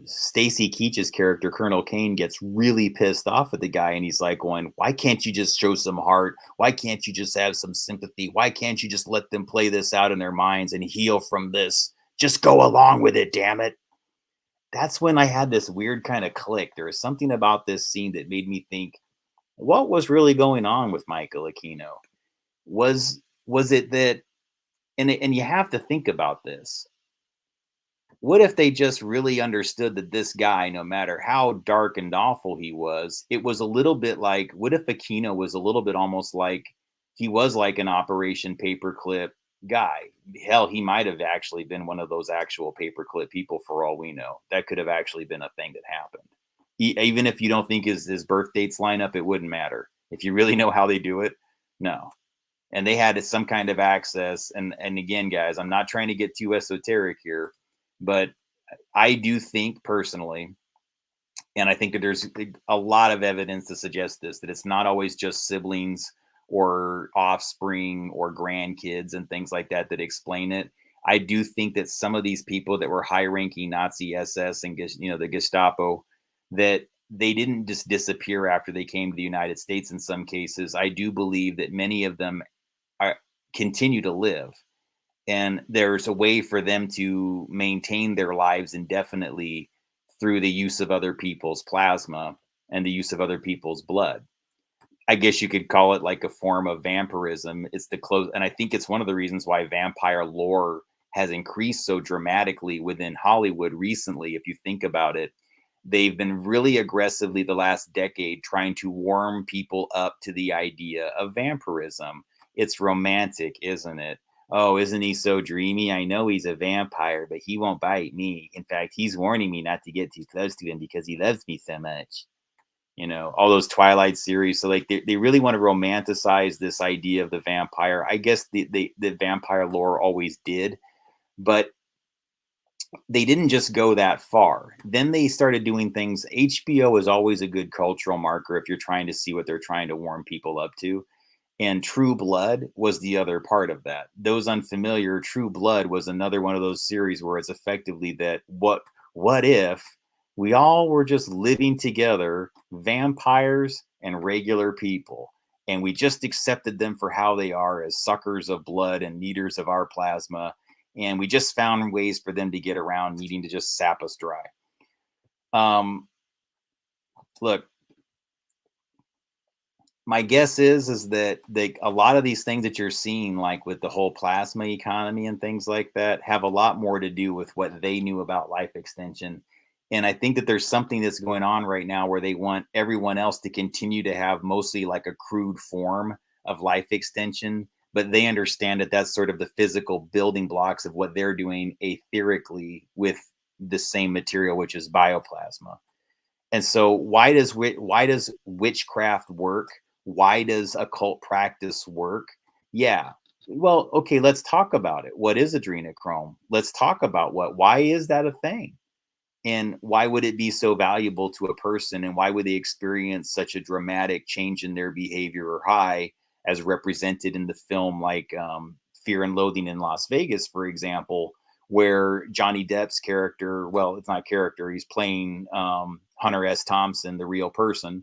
Stacy Keach's character, Colonel Kane, gets really pissed off at the guy, and he's like going, why can't you just show some heart? Why can't you just have some sympathy? Why can't you just let them play this out in their minds and heal from this? Just go along with it, damn it. That's when I had this weird kind of click. There was something about this scene that made me think, what was really going on with Michael Aquino? Was it that, and you have to think about this. What if they just really understood that this guy, no matter how dark and awful he was, it was a little bit like, what if Aquino was a little bit almost like he was like an Operation Paperclip guy? Hell, he might have actually been one of those actual paperclip people for all we know. That could have actually been a thing that happened. Even if you don't think his birth dates line up, it wouldn't matter. If you really know how they do it, no. And they had some kind of access. And again, guys, I'm not trying to get too esoteric here, but I do think personally, and I think that there's a lot of evidence to suggest this, that it's not always just siblings or offspring or grandkids and things like that that explain it. I do think that some of these people that were high-ranking Nazi SS and the Gestapo, that they didn't just disappear after they came to the United States. In some cases, I do believe that many of them are, continue to live, and there's a way for them to maintain their lives indefinitely through the use of other people's plasma and the use of other people's blood. I guess you could call it like a form of vampirism. It's the close, and I think it's one of the reasons why vampire lore has increased so dramatically within Hollywood recently. If you think about it, they've been really aggressively the last decade trying to warm people up to the idea of vampirism. It's romantic, isn't it? Oh, isn't he so dreamy? I know he's a vampire, but he won't bite me. In fact, he's warning me not to get too close to him because he loves me so much. All those Twilight series. So like they really want to romanticize this idea of the vampire. I guess the vampire lore always did, but they didn't just go that far. Then they started doing things. HBO is always a good cultural marker if you're trying to see what they're trying to warm people up to. And True Blood was the other part of that. Those unfamiliar, True Blood was another one of those series where it's effectively that what if we all were just living together, vampires and regular people, and we just accepted them for how they are as suckers of blood and needers of our plasma, and we just found ways for them to get around needing to just sap us dry. Look, my guess is that a lot of these things that you're seeing, like with the whole plasma economy and things like that, have a lot more to do with what they knew about life extension. And I think that there's something that's going on right now where they want everyone else to continue to have mostly like a crude form of life extension, but they understand that that's sort of the physical building blocks of what they're doing etherically with the same material, which is bioplasma. And so why does witchcraft work? Why does occult practice work? Yeah. Well, okay, let's talk about it. What is adrenochrome? Let's talk about why is that a thing? And why would it be so valuable to a person? And why would they experience such a dramatic change in their behavior or high as represented in the film like Fear and Loathing in Las Vegas, for example, where Johnny Depp's character, well, it's not character, he's playing Hunter S. Thompson, the real person.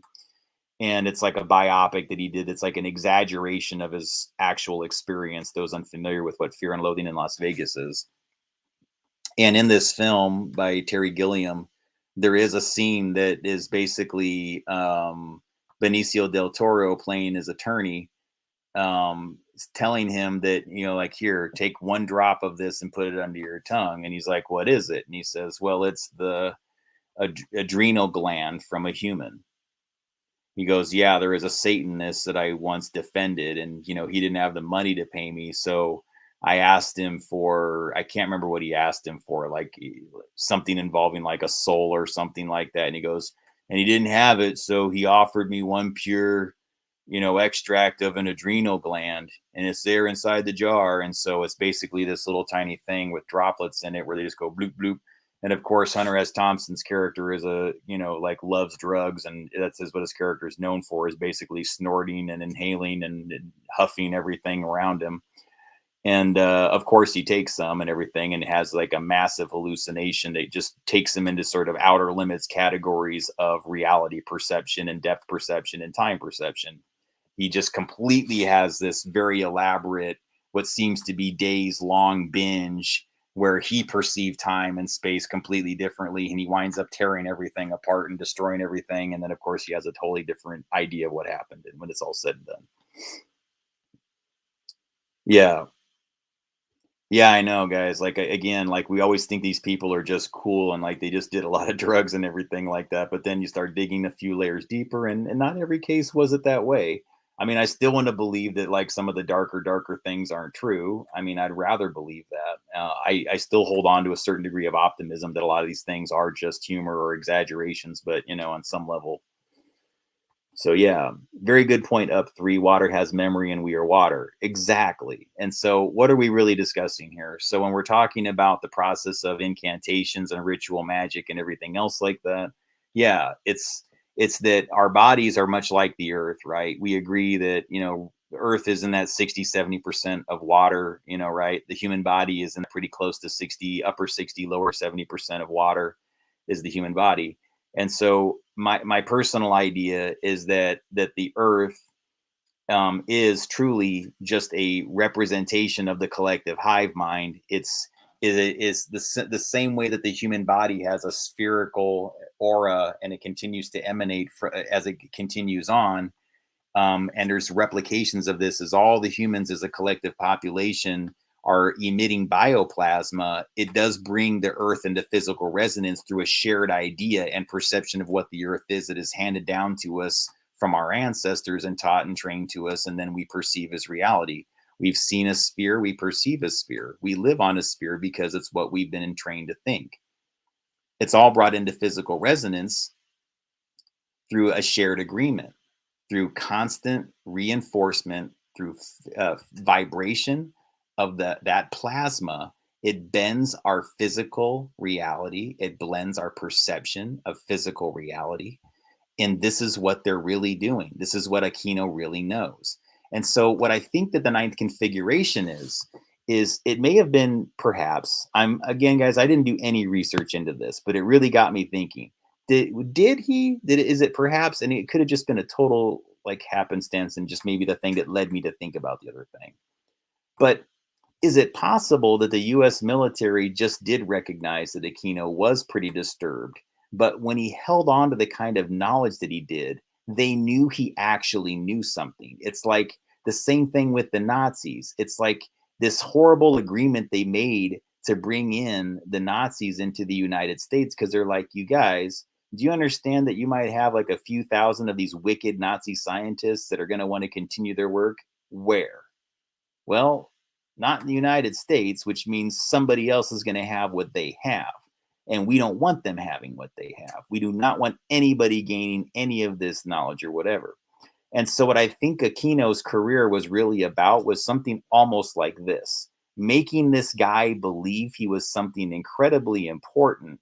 And it's like a biopic that he did. It's like an exaggeration of his actual experience, those unfamiliar with what Fear and Loathing in Las Vegas is. And in this film by Terry Gilliam, there is a scene that is basically Benicio del Toro playing his attorney, telling him that, like, here, take one drop of this and put it under your tongue. And he's like, what is it? And he says, well, it's the adrenal gland from a human. He goes, yeah, there is a Satanist that I once defended, and he didn't have the money to pay me, so I asked him for, I can't remember what he asked him for, like something involving like a soul or something like that. And he goes, and he didn't have it, so he offered me one pure extract of an adrenal gland, and it's there inside the jar. And so it's basically this little tiny thing with droplets in it where they just go bloop bloop. And of course, Hunter S. Thompson's character is like loves drugs, and that's what his character is known for, is basically snorting and inhaling and huffing everything around him. And of course, he takes some and everything, and has like a massive hallucination that just takes him into sort of outer limits categories of reality perception and depth perception and time perception. He just completely has this very elaborate, what seems to be days long binge where he perceived time and space completely differently, and he winds up tearing everything apart and destroying everything. And then, of course, he has a totally different idea of what happened and when it's all said and done. Yeah. Yeah, I know, guys. Like, again, like we always think these people are just cool and like they just did a lot of drugs and everything like that. But then you start digging a few layers deeper, and not every case was it that way. I mean, I still want to believe that like some of the darker things aren't true. I mean, I'd rather believe that. I still hold on to a certain degree of optimism that a lot of these things are just humor or exaggerations, but on some level. So yeah, very good point up 3. Water has memory and we are water. Exactly. And so what are we really discussing here? So when we're talking about the process of incantations and ritual magic and everything else like that, yeah, it's that our bodies are much like the earth, right? We agree that, Earth is in that 60-70% of water, right? The human body is in pretty close to 60, upper 60, lower 70% of water is the human body. And so my personal idea is that the Earth is truly just a representation of the collective hive mind. Is the same way that the human body has a spherical aura and it continues to emanate as it continues on. And there's replications of this as all the humans as a collective population are emitting bioplasma. It does bring the Earth into physical resonance through a shared idea and perception of what the Earth is. It is handed down to us from our ancestors and taught and trained to us, and then we perceive as reality. We've seen a sphere, we perceive a sphere. We live on a sphere because it's what we've been trained to think. It's all brought into physical resonance through a shared agreement, through constant reinforcement, through vibration of that plasma. It bends our physical reality. It blends our perception of physical reality. And this is what they're really doing. This is what Aquino really knows. And so what I think that the ninth configuration is it may have been perhaps, again, guys, I didn't do any research into this, but it really got me thinking. Is it perhaps, and it could have just been a total like happenstance and just maybe the thing that led me to think about the other thing. But is it possible that the US military just did recognize that Aquino was pretty disturbed, but when he held on to the kind of knowledge that he did, they knew he actually knew something? It's like the same thing with the Nazis. It's like this horrible agreement they made to bring in the Nazis into the United States because they're like, you guys, do you understand that you might have like a few thousand of these wicked Nazi scientists that are going to want to continue their work? Where? Well, not in the United States, which means somebody else is going to have what they have. And we don't want them having what they have. We do not want anybody gaining any of this knowledge or whatever. And so what I think Aquino's career was really about was something almost like this, making this guy believe he was something incredibly important,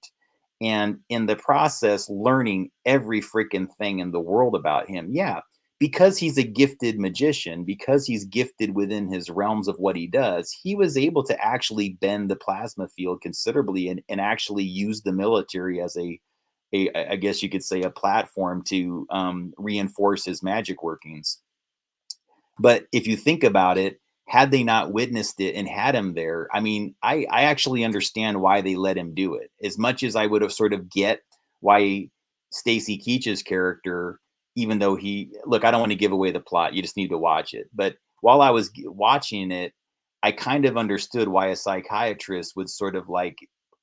and in the process learning every freaking thing in the world about him. Yeah, because he's a gifted magician, because he's gifted within his realms of what he does, he was able to actually bend the plasma field considerably and actually use the military as I guess you could say, a platform to reinforce his magic workings. But if you think about it, had they not witnessed it and had him there, I mean, I actually understand why they let him do it. As much as I would have sort of get why Stacy Keach's character, even though look, I don't want to give away the plot. You just need to watch it. But while I was watching it, I kind of understood why a psychiatrist would sort of like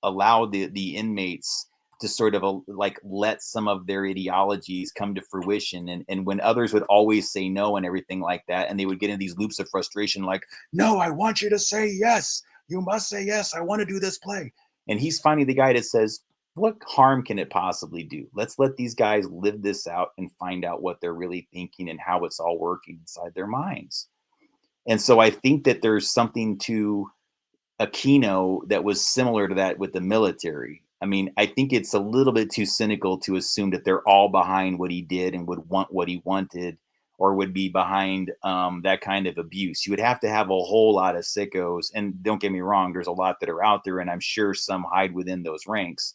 allow the inmates to sort of like let some of their ideologies come to fruition. And when others would always say no and everything like that, and they would get in these loops of frustration, like, no, I want you to say yes. You must say yes. I want to do this play. And he's finally the guy that says, what harm can it possibly do? Let's let these guys live this out and find out what they're really thinking and how it's all working inside their minds. And so I think that there's something to Aquino that was similar to that with the military. I mean, I think it's a little bit too cynical to assume that they're all behind what he did and would want what he wanted, or would be behind that kind of abuse. You would have to have a whole lot of sickos. And don't get me wrong, there's a lot that are out there, and I'm sure some hide within those ranks.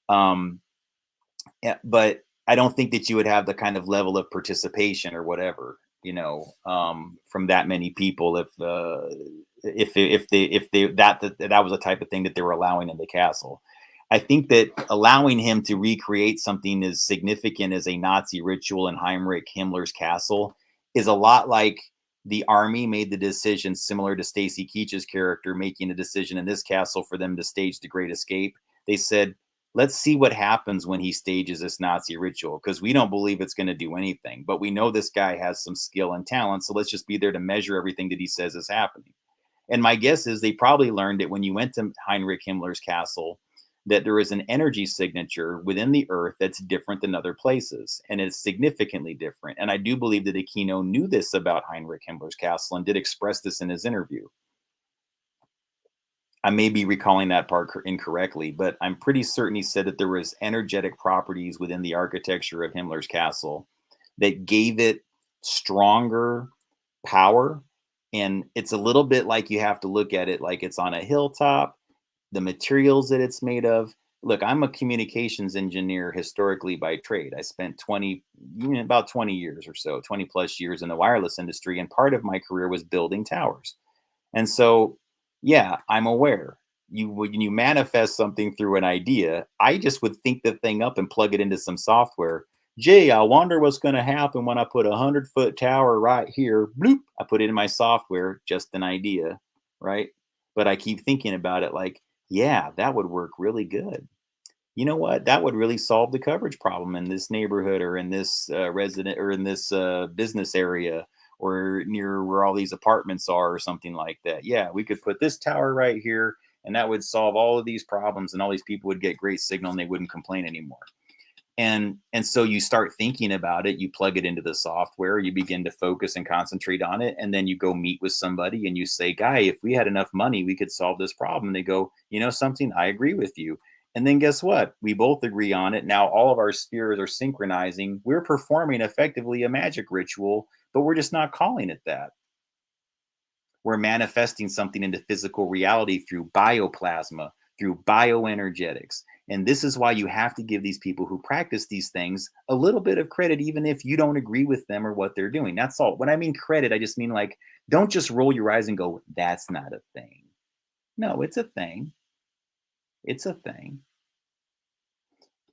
Yeah, but I don't think that you would have the kind of level of participation or whatever, from that many people if that was the type of thing that they were allowing in the castle. I think that allowing him to recreate something as significant as a Nazi ritual in Heinrich Himmler's castle is a lot like the army made the decision, similar to Stacy Keach's character making a decision in this castle for them to stage the Great Escape. They said, let's see what happens when he stages this Nazi ritual, because we don't believe it's going to do anything, but we know this guy has some skill and talent, so let's just be there to measure everything that he says is happening. And my guess is they probably learned it when you went to Heinrich Himmler's castle, that there is an energy signature within the earth that's different than other places, and it's significantly different. And I do believe that Aquino knew this about Heinrich Himmler's castle and did express this in his interview. I may be recalling that part incorrectly, but I'm pretty certain he said that there was energetic properties within the architecture of Himmler's castle that gave it stronger power. And it's a little bit like you have to look at it like it's on a hilltop, the materials that it's made of. Look, I'm a communications engineer historically by trade. I spent about 20 years or so, 20 plus years in the wireless industry. And part of my career was building towers. And so, yeah, I'm aware. When you manifest something through an idea, I just would think the thing up and plug it into some software. Gee, I wonder what's going to happen when I put a 100-foot tower right here. Bloop. I put it in my software, just an idea, right? But I keep thinking about it like, yeah, that would work really good. You know what? That would really solve the coverage problem in this neighborhood or in this resident or in this business area or near where all these apartments are or something like that. Yeah, we could put this tower right here and that would solve all of these problems and all these people would get great signal and they wouldn't complain anymore. And so you start thinking about it, you plug it into the software, you begin to focus and concentrate on it, and then you go meet with somebody and you say, guy, if we had enough money, we could solve this problem. And they go, you know something, I agree with you. And then guess what? We both agree on it. Now all of our spheres are synchronizing. We're performing effectively a magic ritual, but we're just not calling it that. We're manifesting something into physical reality through bioplasma, through bioenergetics. And this is why you have to give these people who practice these things a little bit of credit, even if you don't agree with them or what they're doing. That's all. When I mean credit, I just mean like, don't just roll your eyes and go, that's not a thing. No, it's a thing. It's a thing.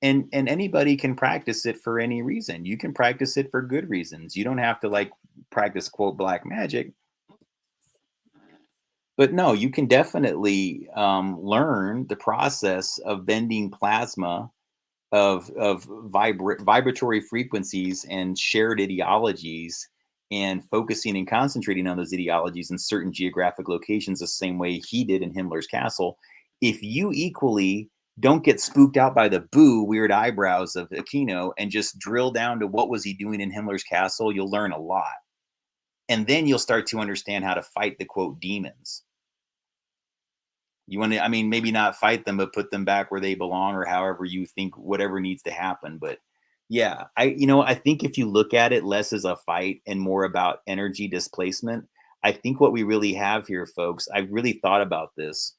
And anybody can practice it for any reason. You can practice it for good reasons. You don't have to like practice quote black magic. But no, you can definitely learn the process of bending plasma of vibratory frequencies and shared ideologies and focusing and concentrating on those ideologies in certain geographic locations the same way he did in Himmler's castle. If you equally don't get spooked out by the weird eyebrows of Aquino and just drill down to what was he doing in Himmler's castle, you'll learn a lot. And then you'll start to understand how to fight the quote demons. You want to, I mean, maybe not fight them, but put them back where they belong or however you think, whatever needs to happen. But yeah, I think if you look at it less as a fight and more about energy displacement, I think what we really have here, folks, I've really thought about this.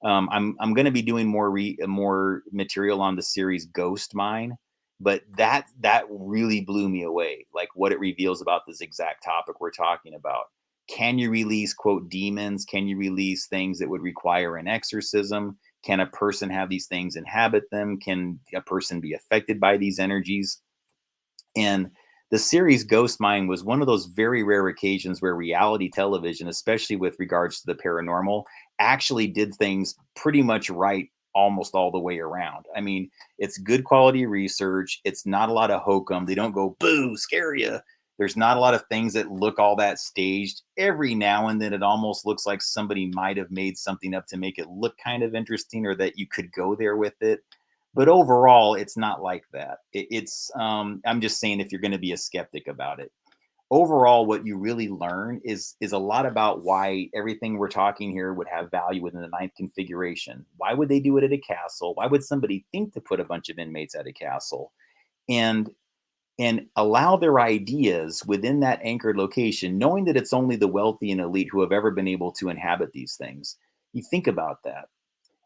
I'm going to be doing more material on the series Ghost Mine, but that really blew me away. Like what it reveals about this exact topic we're talking about. Can you release quote demons? Can you release things that would require an exorcism? Can a person have these things inhabit them? Can a person be affected by these energies? And the series Ghost Mine was one of those very rare occasions where reality television, especially with regards to the paranormal, actually did things pretty much right almost all the way around. I mean, it's good quality research. It's not a lot of hokum. They don't go, boo, scare you. There's not a lot of things that look all that staged. Every now and then it almost looks like somebody might have made something up to make it look kind of interesting or that you could go there with it. But overall, it's not like that. I'm just saying if you're going to be a skeptic about it. Overall, what you really learn is a lot about why everything we're talking here would have value within the ninth configuration. Why would they do it at a castle? Why would somebody think to put a bunch of inmates at a castle? And allow their ideas within that anchored location, knowing that it's only the wealthy and elite who have ever been able to inhabit these things. You think about that.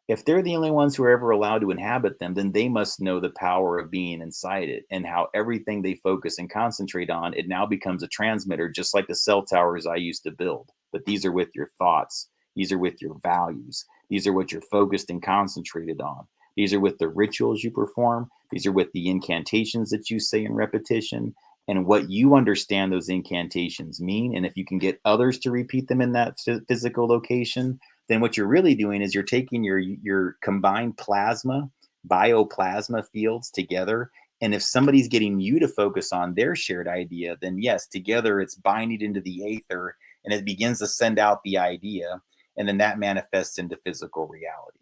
If they're the only ones who are ever allowed to inhabit them, then they must know the power of being inside it and how everything they focus and concentrate on, it now becomes a transmitter, just like the cell towers I used to build. But these are with your thoughts. These are with your values. These are what you're focused and concentrated on. These are with the rituals you perform. These are with the incantations that you say in repetition and what you understand those incantations mean. And if you can get others to repeat them in that physical location, then what you're really doing is you're taking your combined plasma, bioplasma fields together. And if somebody's getting you to focus on their shared idea, then yes, together it's binding into the aether and it begins to send out the idea. And then that manifests into physical reality.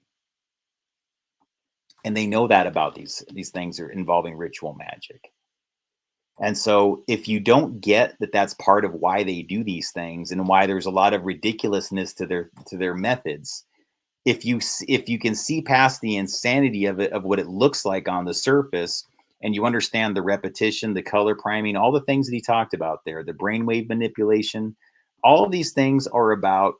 And they know that about these things are involving ritual magic. And so if you don't get that that's part of why they do these things and why there's a lot of ridiculousness to their methods, if you can see past the insanity of it, of what it looks like on the surface, and you understand the repetition, the color priming, all the things that he talked about there, the brainwave manipulation, All of these things are about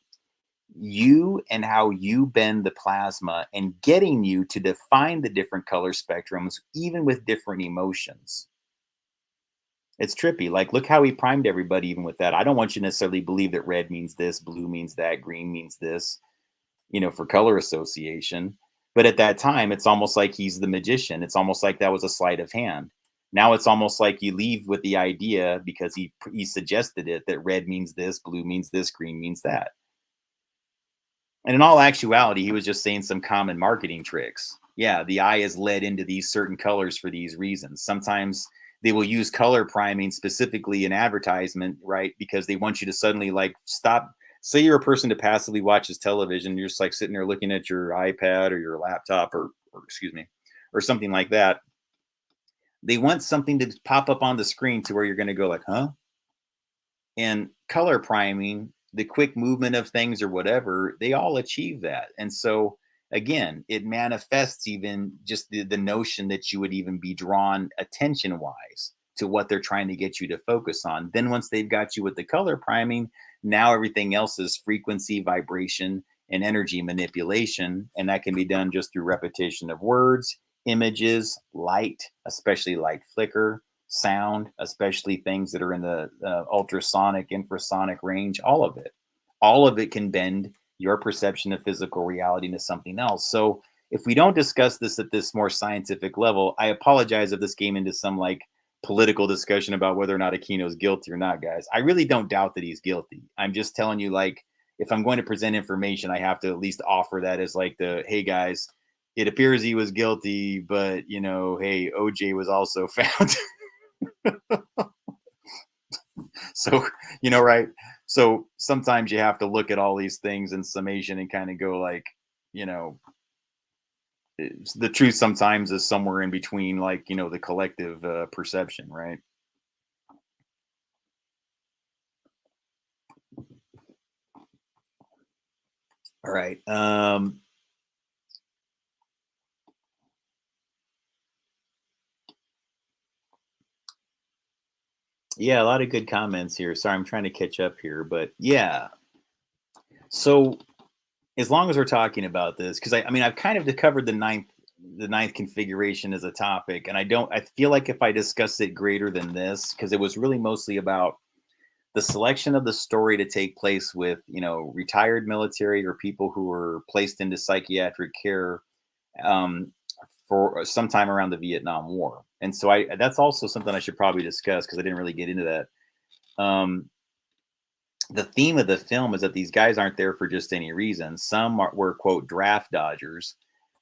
you and how you bend the plasma and getting you to define the different color spectrums, even with different emotions. It's trippy. Like, look how he primed everybody, even with that. I don't want you to necessarily believe that red means this, blue means that, green means this, for color association. But at that time, it's almost like he's the magician. It's almost like that was a sleight of hand. Now it's almost like you leave with the idea because he suggested it that red means this, blue means this, green means that. And in all actuality, he was just saying some common marketing tricks. Yeah, the eye is led into these certain colors for these reasons. Sometimes they will use color priming specifically in advertisement, right? Because they want you to suddenly like stop. Say you're a person that passively watches television, you're just like sitting there looking at your iPad or your laptop or excuse me, or something like that. They want something to pop up on the screen to where you're going to go like, huh? And color priming, the quick movement of things or whatever, they all achieve that. And so again, it manifests even just the notion that you would even be drawn attention wise to what they're trying to get you to focus on. Then once they've got you with the color priming, now everything else is frequency, vibration, and energy manipulation. And that can be done just through repetition of words, images, light, especially light flicker, sound, especially things that are in the ultrasonic, infrasonic range, all of it. All of it can bend your perception of physical reality into something else. So if we don't discuss this at this more scientific level, I apologize if this came into some like political discussion about whether or not Aquino's guilty or not, guys. I really don't doubt that he's guilty. I'm just telling you, like, if I'm going to present information, I have to at least offer that as like hey guys, it appears he was guilty, but hey, OJ was also found. So, right. So sometimes you have to look at all these things in summation and kind of go like, you know, the truth sometimes is somewhere in between, like, the collective perception, right? All right. Yeah, a lot of good comments here. Sorry, I'm trying to catch up here, but yeah. So as long as we're talking about this, because I mean, I've kind of covered the ninth configuration as a topic, and I feel like if I discuss it greater than this, because it was really mostly about the selection of the story to take place with retired military or people who were placed into psychiatric care um, for sometime around the Vietnam War. And so that's also something I should probably discuss because I didn't really get into that. The theme of the film is that these guys aren't there for just any reason. Some were, quote, draft dodgers.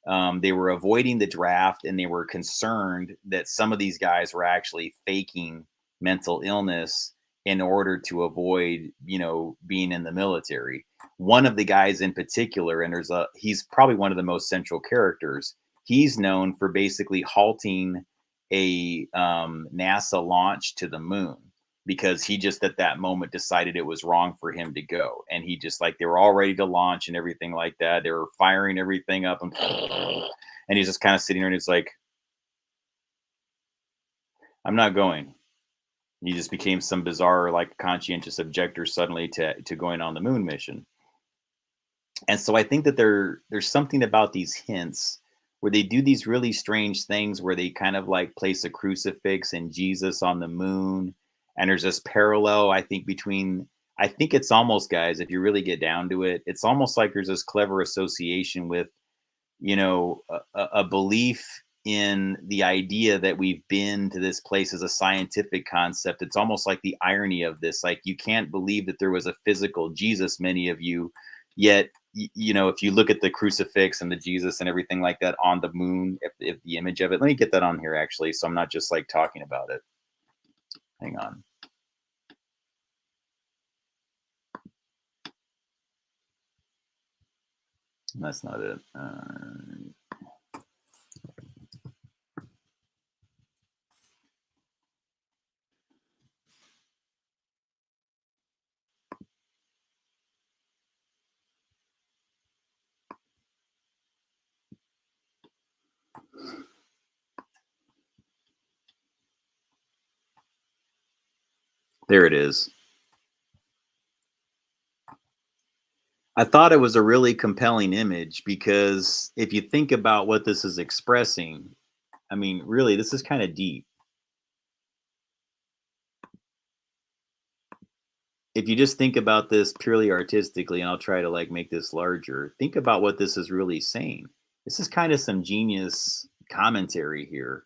They were avoiding the draft, and they were concerned that some of these guys were actually faking mental illness in order to avoid, being in the military. One of the guys in particular, and he's probably one of the most central characters. He's known for basically halting a NASA launch to the moon because he just at that moment decided it was wrong for him to go. And he just like, they were all ready to launch and everything like that. They were firing everything up and he's just kind of sitting there and he's like, I'm not going. He just became some bizarre, like conscientious objector suddenly to going on the moon mission. And so I think that there's something about these hints where they do these really strange things where they kind of like place a crucifix and Jesus on the moon. And there's this parallel, I think, I think it's almost, guys, if you really get down to it, it's almost like there's this clever association with, a belief in the idea that we've been to this place as a scientific concept. It's almost like the irony of this. Like, you can't believe that there was a physical Jesus, many of you, yet if you look at the crucifix and the Jesus and everything like that on the moon, if the image of it, let me get that on here actually, so I'm not just like talking about it. Hang on. That's not it. There it is. I thought it was a really compelling image because if you think about what this is expressing, I mean, really, this is kind of deep. If you just think about this purely artistically, and I'll try to like make this larger, think about what this is really saying. This is kind of some genius commentary here.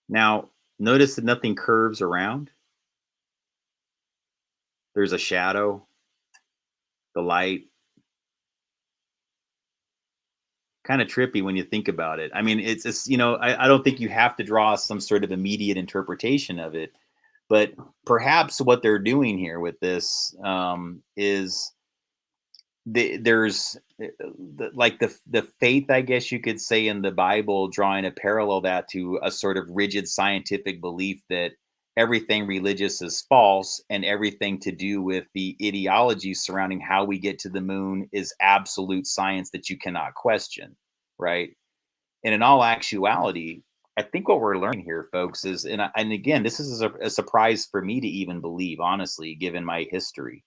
Now, notice that nothing curves around. There's a shadow, the light. Kind of trippy when you think about it. I mean, it's just, I don't think you have to draw some sort of immediate interpretation of it, but perhaps what they're doing here with this is there's the faith, I guess you could say, in the Bible, drawing a parallel that to a sort of rigid scientific belief that everything religious is false and everything to do with the ideology surrounding how we get to the moon is absolute science that you cannot question, right? And in all actuality, I think what we're learning here, folks, is, and again, this is a surprise for me to even believe, honestly, given my history.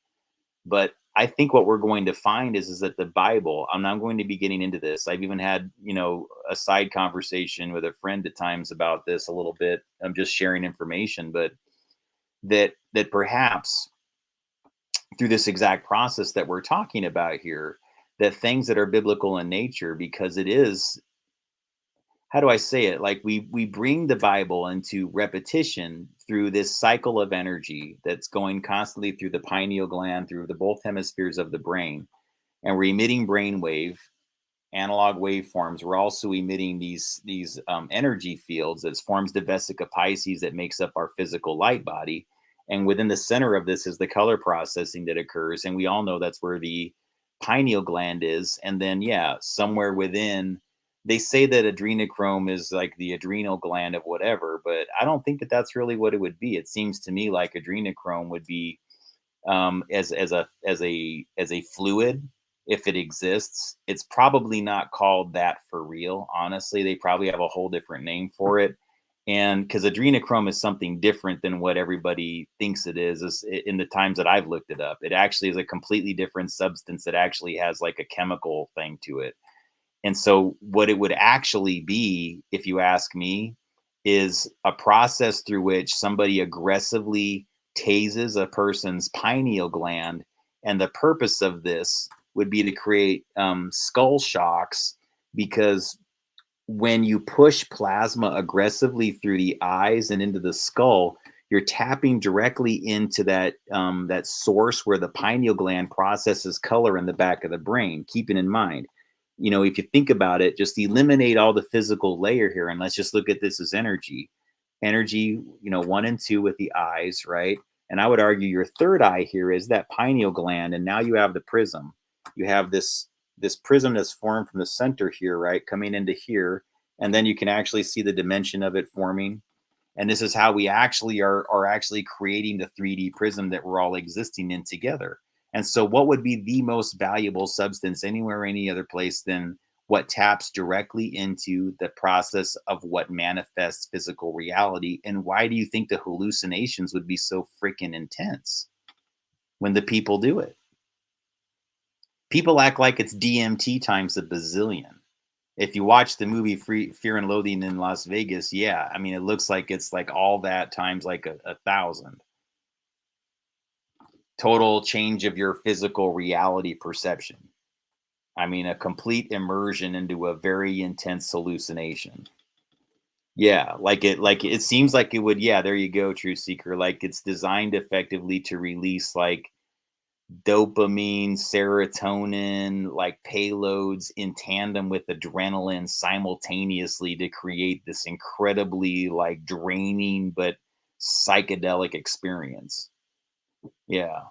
But I think what we're going to find is that the Bible, I'm not going to be getting into this. I've even had, a side conversation with a friend at times about this a little bit. I'm just sharing information, but that perhaps through this exact process that we're talking about here, that things that are biblical in nature, because it is, how do I say it? Like we bring the Bible into repetition through this cycle of energy that's going constantly through the pineal gland, through the both hemispheres of the brain, and we're emitting brainwave, analog waveforms. We're also emitting these energy fields that forms the vesica Pisces that makes up our physical light body. And within the center of this is the color processing that occurs, and we all know that's where the pineal gland is. And then, yeah, somewhere within, they say that adrenochrome is like the adrenal gland of whatever, but I don't think that that's really what it would be. It seems to me like adrenochrome would be as a fluid, if it exists. It's probably not called that for real. Honestly, they probably have a whole different name for it. And because adrenochrome is something different than what everybody thinks it is in the times that I've looked it up. It actually is a completely different substance that actually has like a chemical thing to it. And so what it would actually be, if you ask me, is a process through which somebody aggressively tases a person's pineal gland. And the purpose of this would be to create skull shocks, because when you push plasma aggressively through the eyes and into the skull, you're tapping directly into that source where the pineal gland processes color in the back of the brain. Keeping in mind, if you think about it, just eliminate all the physical layer here, and let's just look at this as energy. Energy, 1 and 2 with the eyes, right? And I would argue your third eye here is that pineal gland, and now you have the prism. You have this prism that's formed from the center here, right, coming into here, and then you can actually see the dimension of it forming. And this is how we actually are actually creating the 3D prism that we're all existing in together. And so what would be the most valuable substance anywhere, any other place than what taps directly into the process of what manifests physical reality? And why do you think the hallucinations would be so freaking intense when the people do it? People act like it's DMT times a bazillion. If you watch the movie Fear and Loathing in Las Vegas, yeah, I mean, it looks like it's like all that times like a 1,000. Total change of your physical reality perception. I mean, a complete immersion into a very intense hallucination. Yeah, like it seems like it would. Yeah, there you go, True Seeker. Like it's designed effectively to release like dopamine, serotonin, like payloads in tandem with adrenaline simultaneously to create this incredibly like draining but psychedelic experience. Yeah.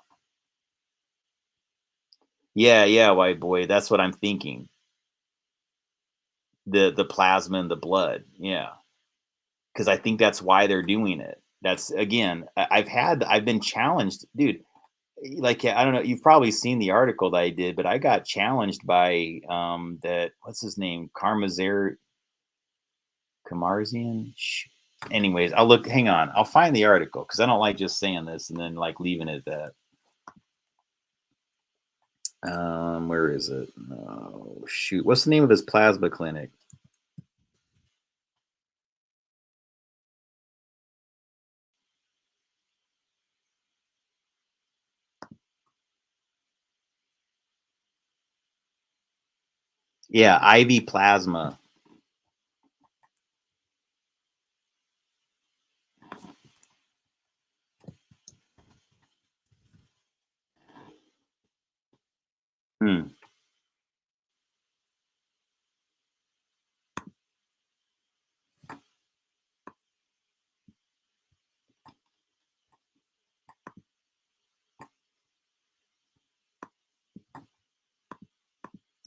Yeah, white boy. That's what I'm thinking. The plasma and the blood. Yeah. Because I think that's why they're doing it. That's again, I've been challenged, dude. Like, yeah, I don't know, you've probably seen the article that I did, but I got challenged by that, what's his name? Kamarzian. anyways, I'll look. Hang on, I'll find the article because I don't like just saying this and then like leaving it at that. Where is it? Oh shoot, what's the name of his plasma clinic? Yeah, IV Plasma. Hmm.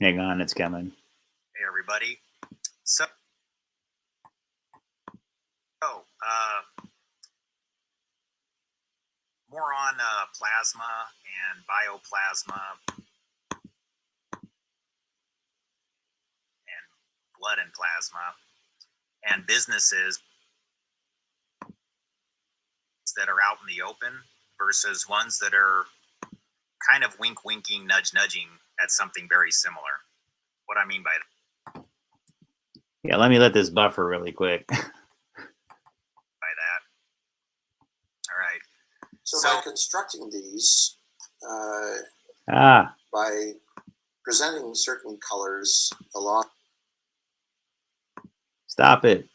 Hang on, it's coming. Hey, everybody. So, more on plasma and bioplasma and blood and plasma and businesses that are out in the open versus ones that are kind of winking, nudging at something very similar. What I mean by that. Yeah, let me let this buffer really quick. By that. All right. So by constructing these, by presenting certain colors along. Stop it.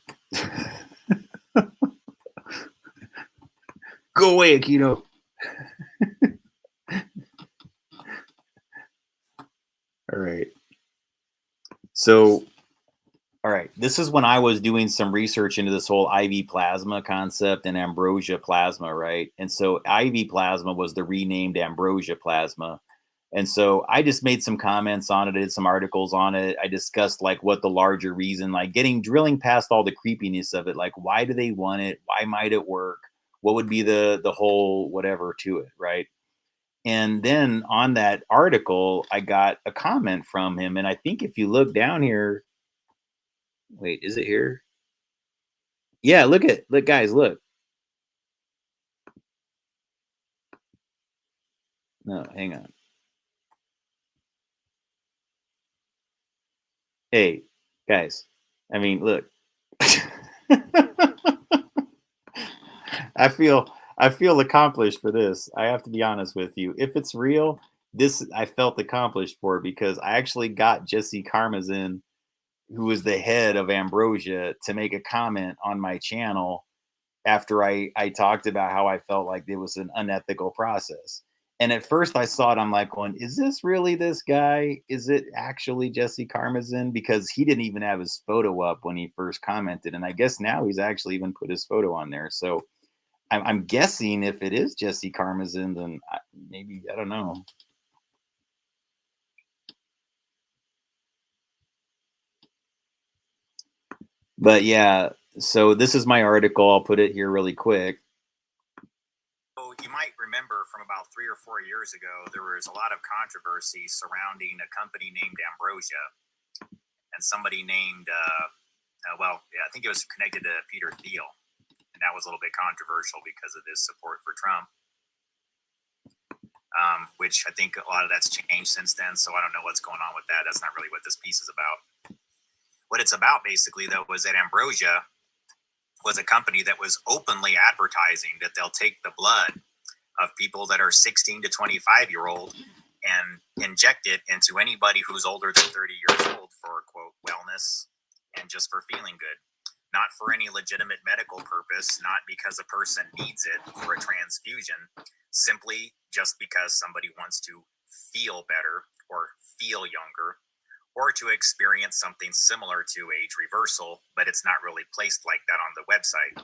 Go away, Aquino. All right. So, all right. This is when I was doing some research into this whole IV plasma concept and ambrosia plasma, right? And so IV plasma was the renamed ambrosia plasma. And so I just made some comments on it, did some articles on it. I discussed like what the larger reason, like drilling past all the creepiness of it, like why do they want it? Why might it work? What would be the whole whatever to it, right? And then on that article, I got a comment from him. And I think if you look down here, wait, is it here? Yeah, look, guys, look. No, hang on. Hey, guys. I mean, look. I feel accomplished for this. I have to be honest with you. If it's real, this I felt accomplished for because I actually got Jesse Karmazin, who was the head of Ambrosia, to make a comment on my channel after I talked about how I felt like it was an unethical process. And at first I saw it, I'm like going, is this really this guy? Is it actually Jesse Karmazin? Because he didn't even have his photo up when he first commented. And I guess now he's actually even put his photo on there. So I'm guessing if it is Jesse Karmazin, then maybe, I don't know. But yeah, so this is my article. I'll put it here really quick. So you might remember from about 3 or 4 years ago, there was a lot of controversy surrounding a company named Ambrosia and somebody named, I think it was connected to Peter Thiel. And that was a little bit controversial because of his support for Trump, which I think a lot of that's changed since then. So I don't know what's going on with that. That's not really what this piece is about. What it's about basically, though, was that Ambrosia was a company that was openly advertising that they'll take the blood of people that are 16 to 25-year-old and inject it into anybody who's older than 30 years old for, quote, wellness and just for feeling good. Not for any legitimate medical purpose, not because a person needs it for a transfusion, simply just because somebody wants to feel better or feel younger or to experience something similar to age reversal, but it's not really placed like that on the website.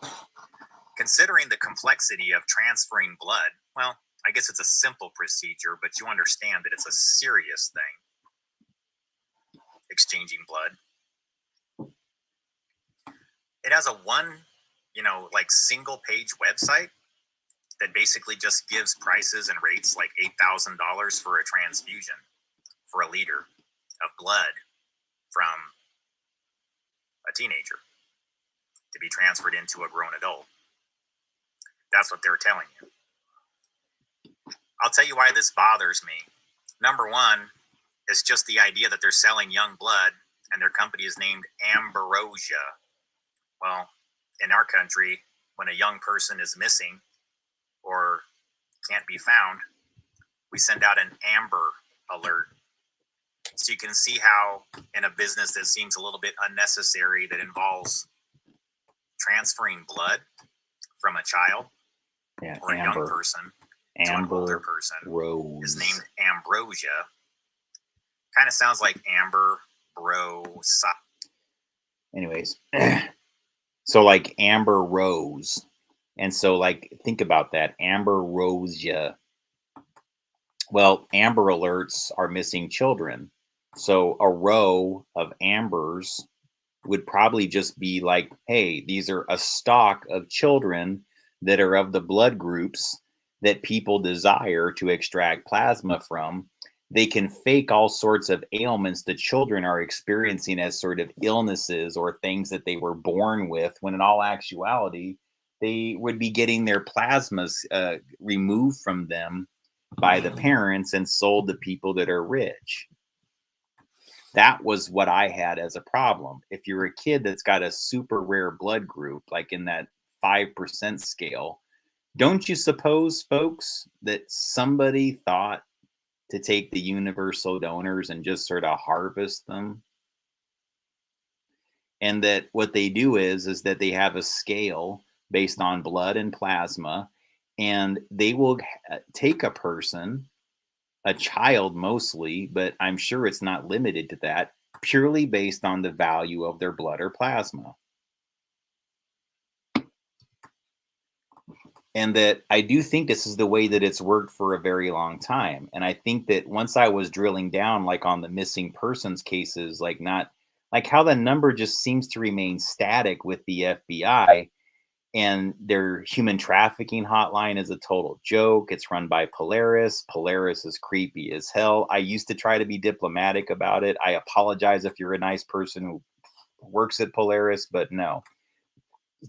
Considering the complexity of transferring blood, well, I guess it's a simple procedure, but you understand that it's a serious thing, exchanging blood. It has a single page website that basically just gives prices and rates like $8,000 for a transfusion for a liter of blood from a teenager. to be transferred into a grown adult. That's what they're telling you. I'll tell you why this bothers me. Number one, it's just the idea that they're selling young blood and their company is named Ambrosia. Well, in our country, when a young person is missing or can't be found, we send out an Amber Alert. So you can see how in a business that seems a little bit unnecessary, that involves transferring blood from a child or a young person to an older person is named Ambrosia. Kind of sounds like Amber Rose. Anyways, so like Amber Rose. And so like, think about that. Ambrosia. Well, Amber Alerts are missing children. So a row of ambers would probably just be like, hey, these are a stock of children that are of the blood groups that people desire to extract plasma from. They can fake all sorts of ailments that children are experiencing as sort of illnesses or things that they were born with, when in all actuality, they would be getting their plasmas removed from them by the parents and sold to people that are rich. That was what I had as a problem. If you're a kid that's got a super rare blood group, like in that 5% scale, don't you suppose, folks, that somebody thought to take the universal donors and just sort of harvest them? And that what they do is that they have a scale based on blood and plasma, and they will take a person, a child mostly, but I'm sure it's not limited to that, purely based on the value of their blood or plasma. And that I do think this is the way that it's worked for a very long time. And I think that once I was drilling down, like on the missing persons cases, like not like how the number just seems to remain static with the FBI, and their human trafficking hotline is a total joke. It's run by Polaris. Polaris is creepy as hell. I used to try to be diplomatic about it. I apologize if you're a nice person who works at Polaris, but no.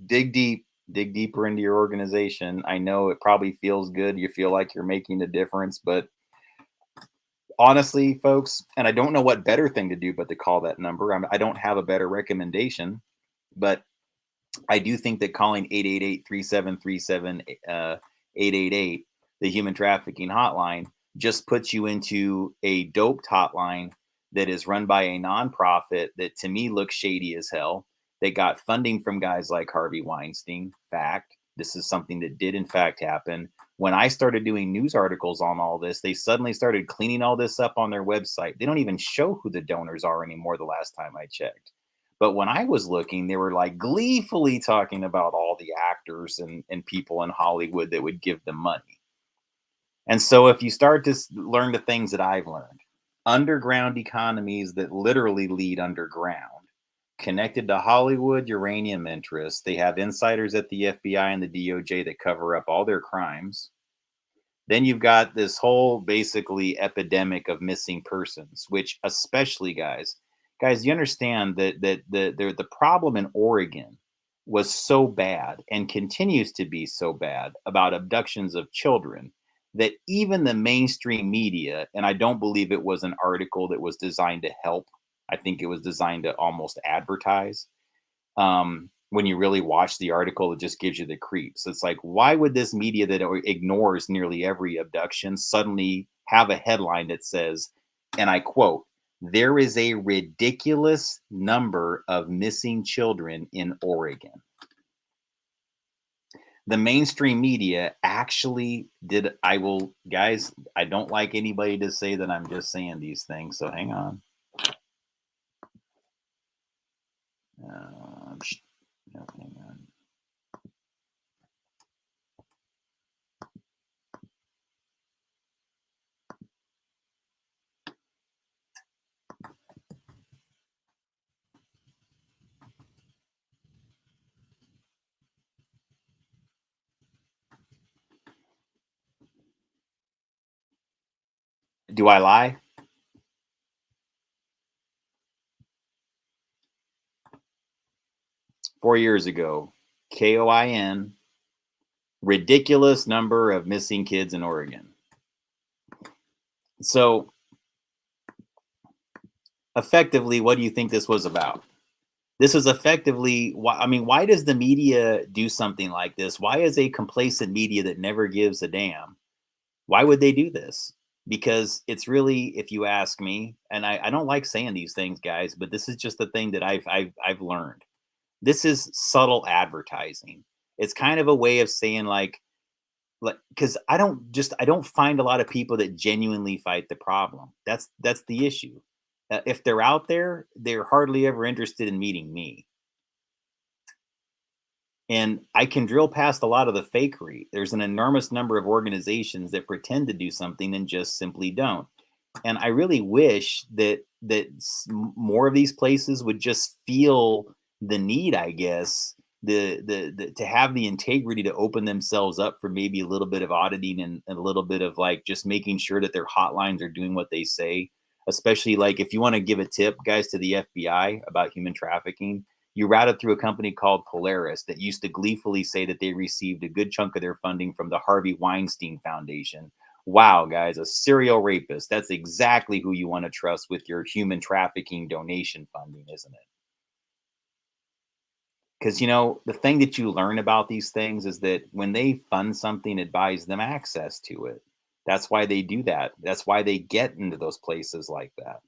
Dig deeper into your organization. I know it probably feels good. You feel like you're making a difference, but honestly, folks, and I don't know what better thing to do but to call that number. I don't have a better recommendation, but I do think that calling 888-3737-888, the human trafficking hotline, just puts you into a doped hotline that is run by a nonprofit that to me looks shady as hell. They got funding from guys like Harvey Weinstein. Fact. This is something that did in fact happen. When I started doing news articles on all this, they suddenly started cleaning all this up on their website. They don't even show who the donors are anymore the last time I checked. But when I was looking, they were like gleefully talking about all the actors and people in Hollywood that would give them money. And so if you start to learn the things that I've learned, underground economies that literally lead underground, connected to Hollywood uranium interests, they have insiders at the FBI and the DOJ that cover up all their crimes. Then you've got this whole basically epidemic of missing persons, which especially guys, you understand that the problem in Oregon was so bad and continues to be so bad about abductions of children that even the mainstream media, and I don't believe it was an article that was designed to help, I think it was designed to almost advertise. When you really watch the article, it just gives you the creeps. It's like, why would this media that ignores nearly every abduction suddenly have a headline that says, and I quote, "There is a ridiculous number of missing children in Oregon"? The mainstream media actually did. Guys, I don't like anybody to say that I'm just saying these things, so hang on. No, hang on. Do I lie? 4 years ago, KOIN, ridiculous number of missing kids in Oregon. So effectively, what do you think this was about? This is effectively, I mean, why does the media do something like this? Why is a complacent media that never gives a damn? Why would they do this? Because it's really, if you ask me, and I don't like saying these things, guys, but this is just the thing that I've learned. This is subtle advertising. It's kind of a way of saying like because I don't find a lot of people that genuinely fight the problem. That's the issue. If they're out there, they're hardly ever interested in meeting me. And I can drill past a lot of the fakery. There's an enormous number of organizations that pretend to do something and just simply don't. And I really wish that more of these places would just feel the need, I guess, the to have the integrity to open themselves up for maybe a little bit of auditing and a little bit of like just making sure that their hotlines are doing what they say. Especially like if you want to give a tip, guys, to the FBI about human trafficking, you route it through a company called Polaris that used to gleefully say that they received a good chunk of their funding from the Harvey Weinstein Foundation. Wow, guys, a serial rapist. That's exactly who you want to trust with your human trafficking donation funding, isn't it? Because, you know, the thing that you learn about these things is that when they fund something, it buys them access to it. That's why they do that. That's why they get into those places like that.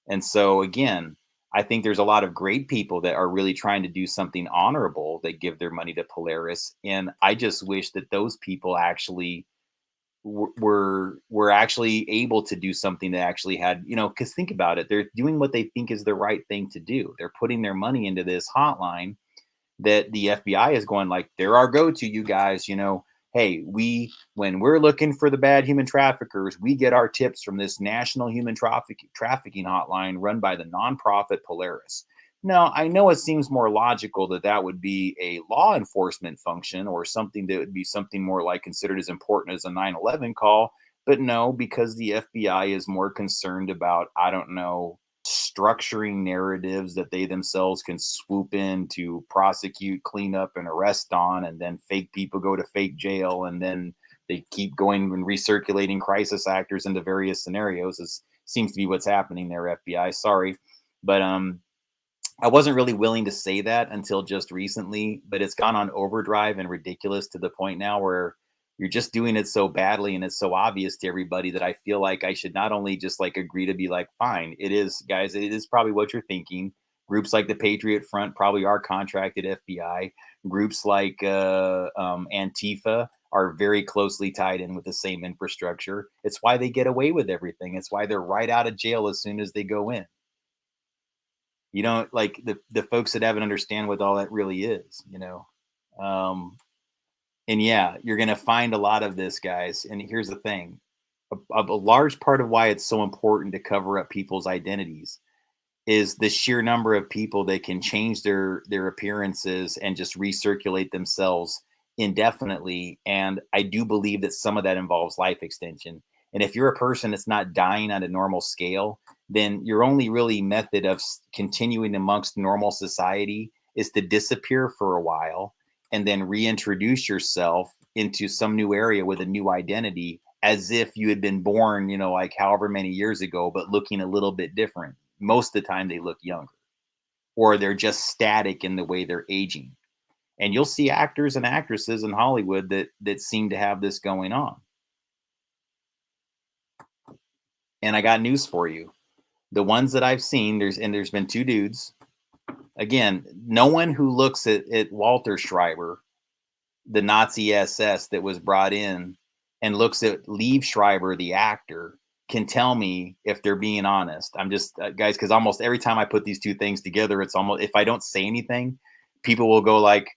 And so, again, I think there's a lot of great people that are really trying to do something honorable that give their money to Polaris. And I just wish that those people actually were actually able to do something that actually had, you know, because think about it. They're doing what they think is the right thing to do. They're putting their money into this hotline that the FBI is going like, they're our go-to, you guys, you know, hey, when we're looking for the bad human traffickers, we get our tips from this national human trafficking hotline run by the nonprofit Polaris. Now, I know it seems more logical that that would be a law enforcement function or something that would be something more like considered as important as a 9/11 call, but no, because the FBI is more concerned about, I don't know, structuring narratives that they themselves can swoop in to prosecute, clean up, and arrest on, and then fake people go to fake jail, and then they keep going and recirculating crisis actors into various scenarios. It seems to be what's happening there, FBI. Sorry, but I wasn't really willing to say that until just recently, but it's gone on overdrive and ridiculous to the point now where you're just doing it so badly and it's so obvious to everybody that I feel like I should not only just like agree to be like, fine, it is, guys, it is probably what you're thinking. Groups like the Patriot Front probably are contracted FBI. Groups like Antifa are very closely tied in with the same infrastructure. It's why they get away with everything. It's why they're right out of jail as soon as they go in. You don't like the folks that haven't understand what all that really is, you know. And yeah, you're going to find a lot of this, guys. And here's the thing. A large part of why it's so important to cover up people's identities is the sheer number of people that can change their appearances and just recirculate themselves indefinitely. And I do believe that some of that involves life extension. And if you're a person that's not dying on a normal scale, then your only really method of continuing amongst normal society is to disappear for a while and then reintroduce yourself into some new area with a new identity as if you had been born, you know, like however many years ago, but looking a little bit different. Most of the time they look younger or they're just static in the way they're aging. And you'll see actors and actresses in Hollywood that seem to have this going on. And I got news for you. The ones that I've seen, there's been two dudes. Again, no one who looks at Walter Schreiber, the Nazi SS that was brought in, and looks at Liev Schreiber, the actor, can tell me if they're being honest. I'm just, guys, because almost every time I put these two things together, it's almost, if I don't say anything, people will go like,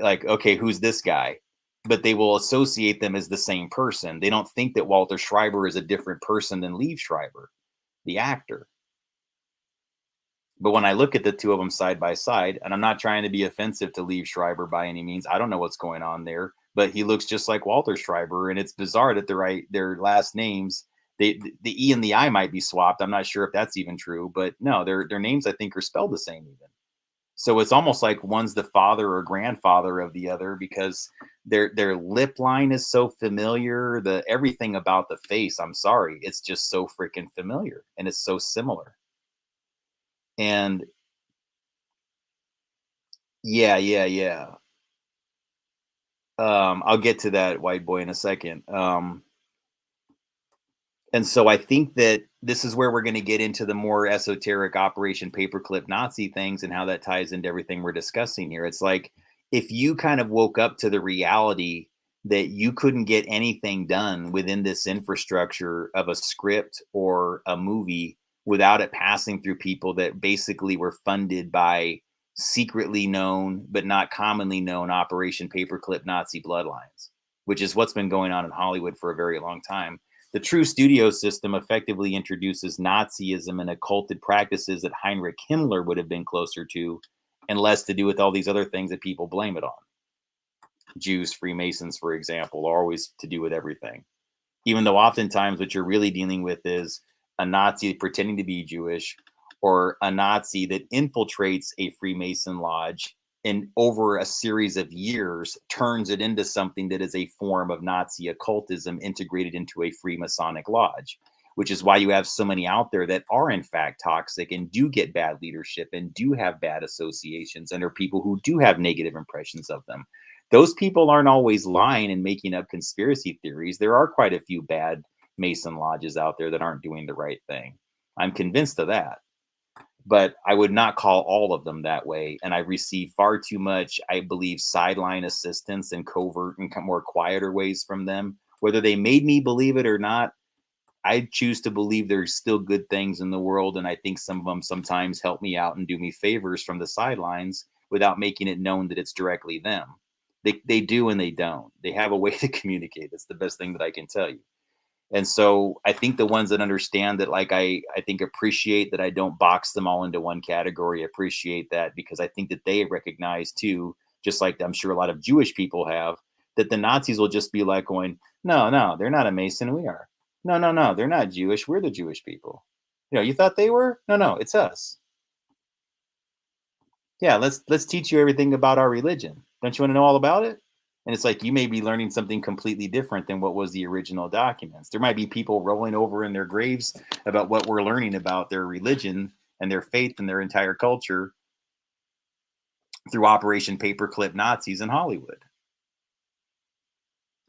okay, who's this guy? But they will associate them as the same person. They don't think that Walter Schreiber is a different person than Liev Schreiber, the actor. But when I look at the two of them side by side, and I'm not trying to be offensive to Liev Schreiber by any means, I don't know what's going on there, but he looks just like Walter Schreiber, and it's bizarre that their last names, the E and the I might be swapped. I'm not sure if that's even true, but no, their names I think are spelled the same even. So it's almost like one's the father or grandfather of the other because their lip line is so familiar. The everything about the face, I'm sorry, it's just so freaking familiar and it's so similar. And yeah. I'll get to that, white boy, in a second. And so I think that this is where we're going to get into the more esoteric Operation Paperclip Nazi things and how that ties into everything we're discussing here. It's like if you kind of woke up to the reality that you couldn't get anything done within this infrastructure of a script or a movie without it passing through people that basically were funded by secretly known but not commonly known Operation Paperclip Nazi bloodlines, which is what's been going on in Hollywood for a very long time. The true studio system effectively introduces Nazism and occulted practices that Heinrich Himmler would have been closer to, and less to do with all these other things that people blame it on. Jews, Freemasons, for example, are always to do with everything. Even though oftentimes what you're really dealing with is a Nazi pretending to be Jewish, or a Nazi that infiltrates a Freemason lodge and over a series of years turns it into something that is a form of Nazi occultism integrated into a Freemasonic lodge, which is why you have so many out there that are in fact toxic and do get bad leadership and do have bad associations and are people who do have negative impressions of them. Those people aren't always lying and making up conspiracy theories. There are quite a few bad Mason lodges out there that aren't doing the right thing. I'm convinced of that. But I would not call all of them that way. And I receive far too much, I believe, sideline assistance and covert and more quieter ways from them. Whether they made me believe it or not, I choose to believe there's still good things in the world. And I think some of them sometimes help me out and do me favors from the sidelines without making it known that it's directly them. They do and they don't. They have a way to communicate. That's the best thing that I can tell you. And so I think the ones that understand that, like, I think appreciate that I don't box them all into one category, appreciate that, because I think that they recognize too, just like I'm sure a lot of Jewish people have, that the Nazis will just be like going, no, they're not a Mason. We are. No, they're not Jewish. We're the Jewish people. You thought they were? No, it's us. Yeah, let's teach you everything about our religion. Don't you want to know all about it? And it's like you may be learning something completely different than what was the original documents. There might be people rolling over in their graves about what we're learning about their religion and their faith and their entire culture through Operation Paperclip Nazis in Hollywood.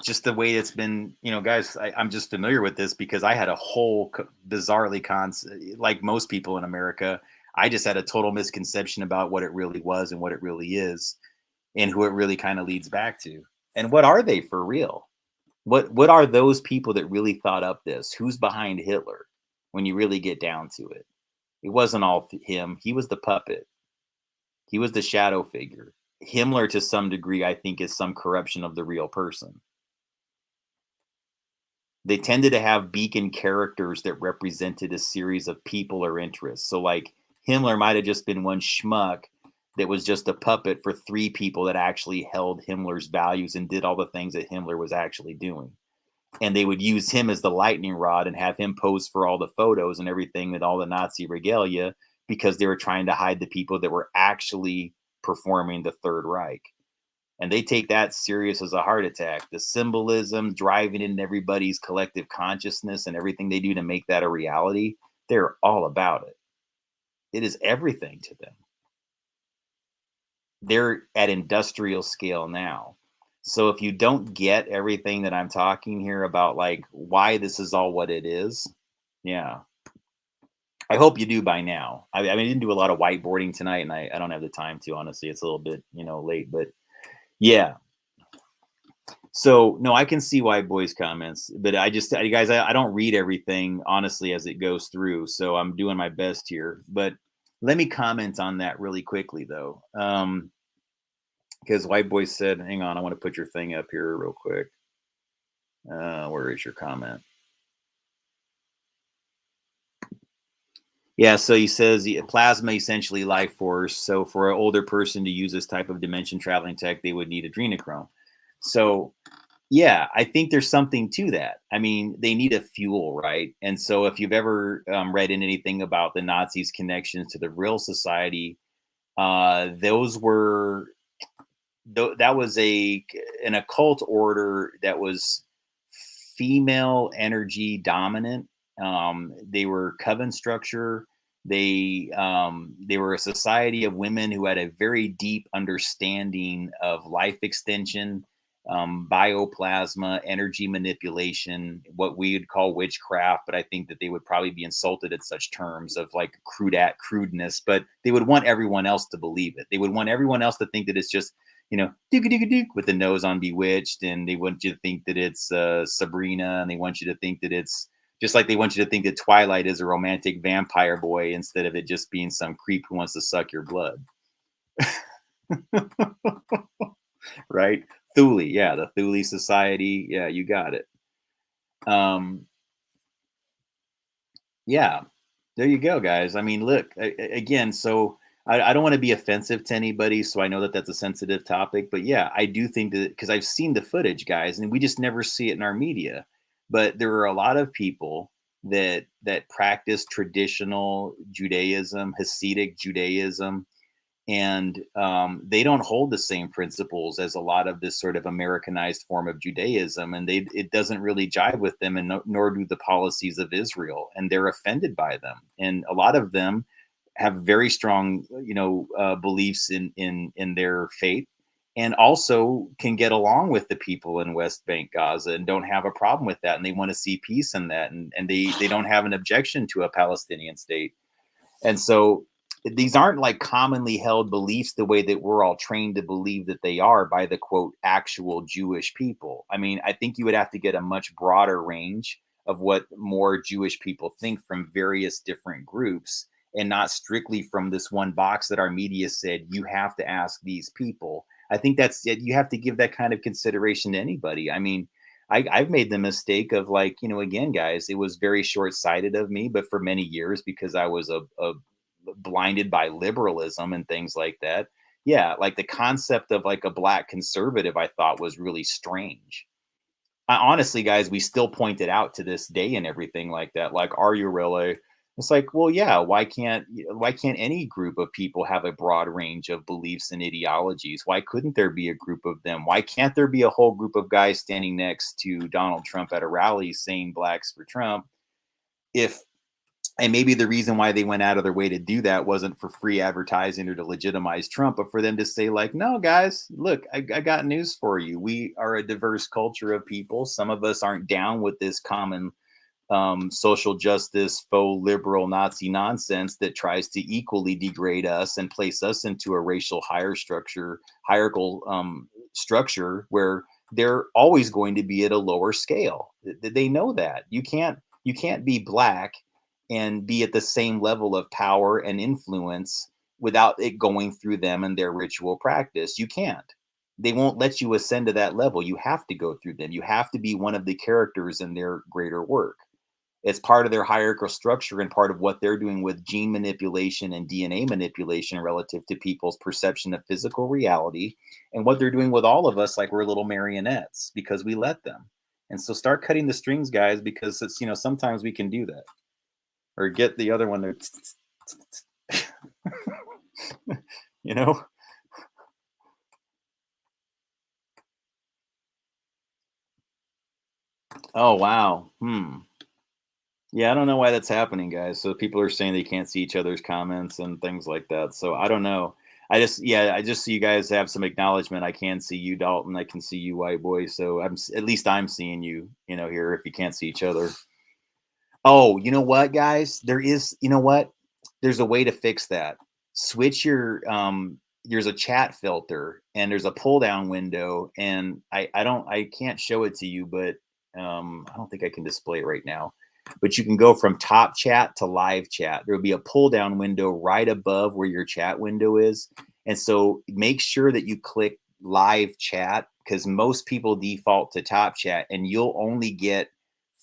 Just the way it's been, guys, I'm just familiar with this because I had a whole bizarrely like most people in America, I just had a total misconception about what it really was and what it really is. And who it really kind of leads back to. And what are they for real? What are those people that really thought up this? Who's behind Hitler when you really get down to it? It wasn't all him. He was the puppet. He was the shadow figure. Himmler, to some degree, I think, is some corruption of the real person. They tended to have beacon characters that represented a series of people or interests. So like Himmler might have just been one schmuck that was just a puppet for three people that actually held Himmler's values and did all the things that Himmler was actually doing. And they would use him as the lightning rod and have him pose for all the photos and everything and all the Nazi regalia because they were trying to hide the people that were actually performing the Third Reich. And they take that serious as a heart attack. The symbolism driving in everybody's collective consciousness and everything they do to make that a reality, they're all about it. It is everything to them. They're at industrial scale now. So if you don't get everything that I'm talking here about, like why this is all what it is, yeah, I hope you do by now. I didn't do a lot of whiteboarding tonight, and I don't have the time to, honestly. It's a little bit late, but yeah. So no, I can see white boys comments, but I don't read everything honestly as it goes through. So I'm doing my best here, but let me comment on that really quickly though. Because white boy said, hang on, I want to put your thing up here real quick. Where is your comment? Yeah, so he says plasma essentially life force. So for an older person to use this type of dimension traveling tech, they would need adrenochrome. So yeah, I think there's something to that. I mean, they need a fuel, right? And so if you've ever read in anything about the Nazis' connections to the real society, Those were that was an occult order that was female energy dominant. They were coven structure. They were a society of women who had a very deep understanding of life extension, bioplasma, energy manipulation, what we would call witchcraft. But I think that they would probably be insulted at such terms of like crudeness. But they would want everyone else to believe it. They would want everyone else to think that it's just, you know, with the nose on Bewitched, and they want you to think that it's Sabrina, and they want you to think that it's just like they want you to think that Twilight is a romantic vampire boy instead of it just being some creep who wants to suck your blood. Right? Thule, yeah, the Thule Society, yeah, you got it. Yeah, there you go, guys. I mean, look, again, so I don't want to be offensive to anybody, so I know that that's a sensitive topic, but yeah, I do think that because I've seen the footage, guys, and we just never see it in our media. But there are a lot of people that practice traditional Judaism, Hasidic Judaism, and they don't hold the same principles as a lot of this sort of Americanized form of Judaism, and it doesn't really jive with them, and nor do the policies of Israel, and they're offended by them, and a lot of them have very strong, beliefs in their faith, and also can get along with the people in West Bank, Gaza, and don't have a problem with that, and they want to see peace in that, and they don't have an objection to a Palestinian state, and so these aren't like commonly held beliefs the way that we're all trained to believe that they are by the quote actual Jewish people. I mean, I think you would have to get a much broader range of what more Jewish people think from various different groups, and not strictly from this one box that our media said you have to ask these people. I think that's it. You have to give that kind of consideration to anybody. I mean, I've made the mistake of like, again, guys, it was very short-sighted of me, but for many years, because I was a blinded by liberalism and things like that. Yeah, like the concept of like a black conservative, I thought was really strange. Honestly, guys, we still point it out to this day and everything like that. Like, are you really? It's like, well, yeah. Why can't any group of people have a broad range of beliefs and ideologies? Why couldn't there be a group of them? Why can't there be a whole group of guys standing next to Donald Trump at a rally saying blacks for Trump? And maybe the reason why they went out of their way to do that wasn't for free advertising or to legitimize Trump, but for them to say like, no, guys, look, I got news for you. We are a diverse culture of people. Some of us aren't down with this common social justice, faux liberal Nazi nonsense that tries to equally degrade us and place us into a racial hierarchical structure where they're always going to be at a lower scale. They know that you can't be black and be at the same level of power and influence without it going through them and their ritual practice. You can't. They won't let you ascend to that level. You have to go through them. You have to be one of the characters in their greater work. It's part of their hierarchical structure and part of what they're doing with gene manipulation and DNA manipulation relative to people's perception of physical reality, and what they're doing with all of us like we're little marionettes because we let them. And so start cutting the strings, guys, because it's, sometimes we can do that. Or get the other one there. Oh, wow. Yeah, I don't know why that's happening, guys. So people are saying they can't see each other's comments and things like that. So I don't know. I just see you guys have some acknowledgement. I can see you, Dalton. I can see you, White Boy. So at least I'm seeing you, here if you can't see each other. Oh, you know what, guys? There's a way to fix that. Switch your there's a chat filter and there's a pull down window, and I can't show it to you, but I don't think I can display it right now. But you can go from top chat to live chat. There'll be a pull down window right above where your chat window is. And so make sure that you click live chat, because most people default to top chat and you'll only get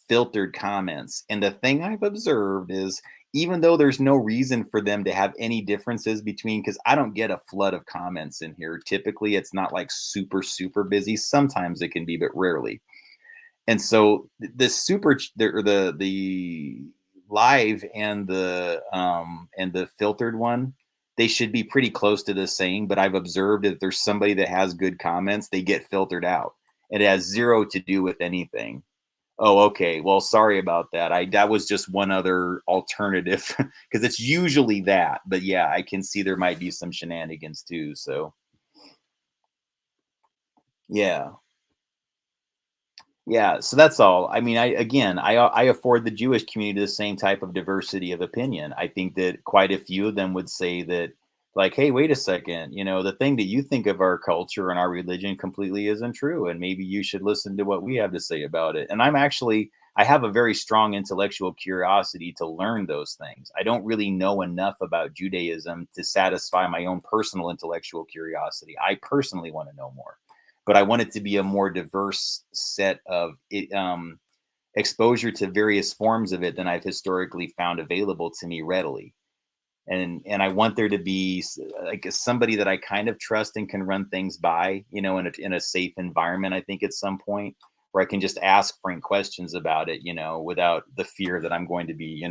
filtered comments. And the thing I've observed is, even though there's no reason for them to have any differences between, because I don't get a flood of comments in here. Typically, it's not like super, super busy. Sometimes it can be, but rarely. And so the live and the filtered one, they should be pretty close to the same, but I've observed if there's somebody that has good comments, they get filtered out. It has zero to do with anything. Oh, okay. Well, sorry about that. That was just one other alternative because it's usually that. But yeah, I can see there might be some shenanigans too. So yeah. Yeah, so that's all. I mean, I afford the Jewish community the same type of diversity of opinion. I think that quite a few of them would say that, like, hey, wait a second, the thing that you think of our culture and our religion completely isn't true, and maybe you should listen to what we have to say about it. And I have a very strong intellectual curiosity to learn those things. I don't really know enough about Judaism to satisfy my own personal intellectual curiosity. I personally want to know more, but I want it to be a more diverse set of exposure to various forms of it than I've historically found available to me readily. And I want there to be like somebody that I kind of trust and can run things by, in a safe environment. I think at some point where I can just ask frank questions about it, without the fear that I'm going to be,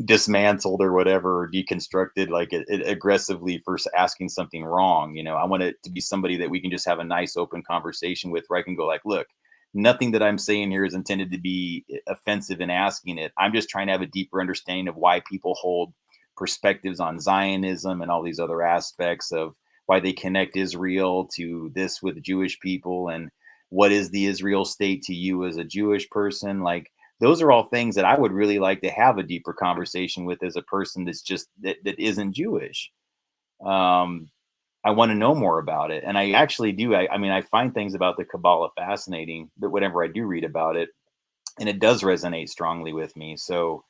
dismantled or whatever, or deconstructed like aggressively for asking something wrong. I want it to be somebody that we can just have a nice open conversation with, where I can go like, look, nothing that I'm saying here is intended to be offensive in asking it. I'm just trying to have a deeper understanding of why people hold perspectives on Zionism and all these other aspects of why they connect Israel to this with Jewish people, and what is the Israel state to you as a Jewish person. Like, those are all things that I would really like to have a deeper conversation with as a person that's just that isn't Jewish. I want to know more about it, and I actually do. I mean, I find things about the Kabbalah fascinating, that whenever I do read about it, and it does resonate strongly with me. So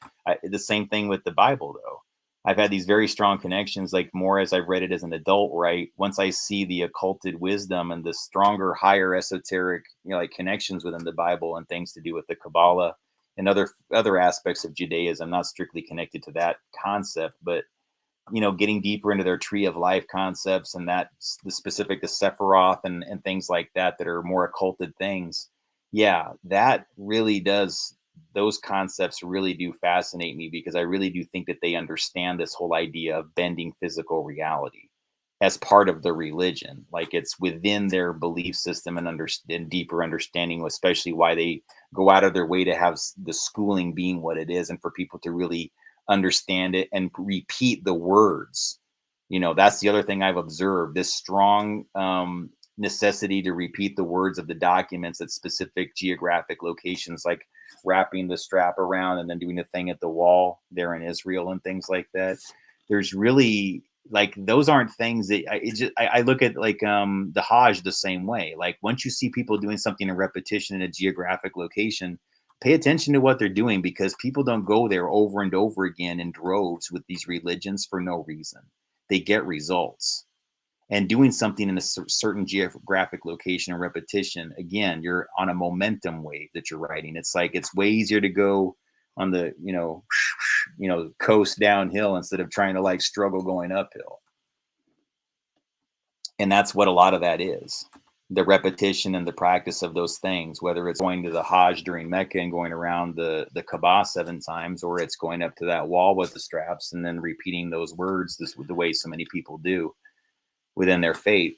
the same thing with the Bible, though. I've had these very strong connections, like more as I've read it as an adult, right? Once I see the occulted wisdom and the stronger, higher esoteric, like connections within the Bible and things to do with the Kabbalah and other aspects of Judaism, not strictly connected to that concept, but getting deeper into their tree of life concepts and the specific to Sephiroth and things like that are more occulted things. Yeah, that really does. Those concepts really do fascinate me, because I really do think that they understand this whole idea of bending physical reality as part of the religion. Like, it's within their belief system and deeper understanding, especially why they go out of their way to have the schooling being what it is, and for people to really understand it and repeat the words. That's the other thing I've observed, this strong necessity to repeat the words of the documents at specific geographic locations, like wrapping the strap around and then doing the thing at the wall there in Israel and things like that. There's really, like, those aren't things that I look at, like the Hajj the same way. Like, once you see people doing something in repetition in a geographic location, pay attention to what they're doing, because people don't go there over and over again in droves with these religions for no reason. They get results. And doing something in a certain geographic location and repetition, again, you're on a momentum wave that you're riding. It's like, it's way easier to go on the, coast downhill instead of trying to like struggle going uphill. And that's what a lot of that is. The repetition and the practice of those things, whether it's going to the Hajj during Mecca and going around the Kaaba 7 times, or it's going up to that wall with the straps and then repeating those words the way so many people do within their faith.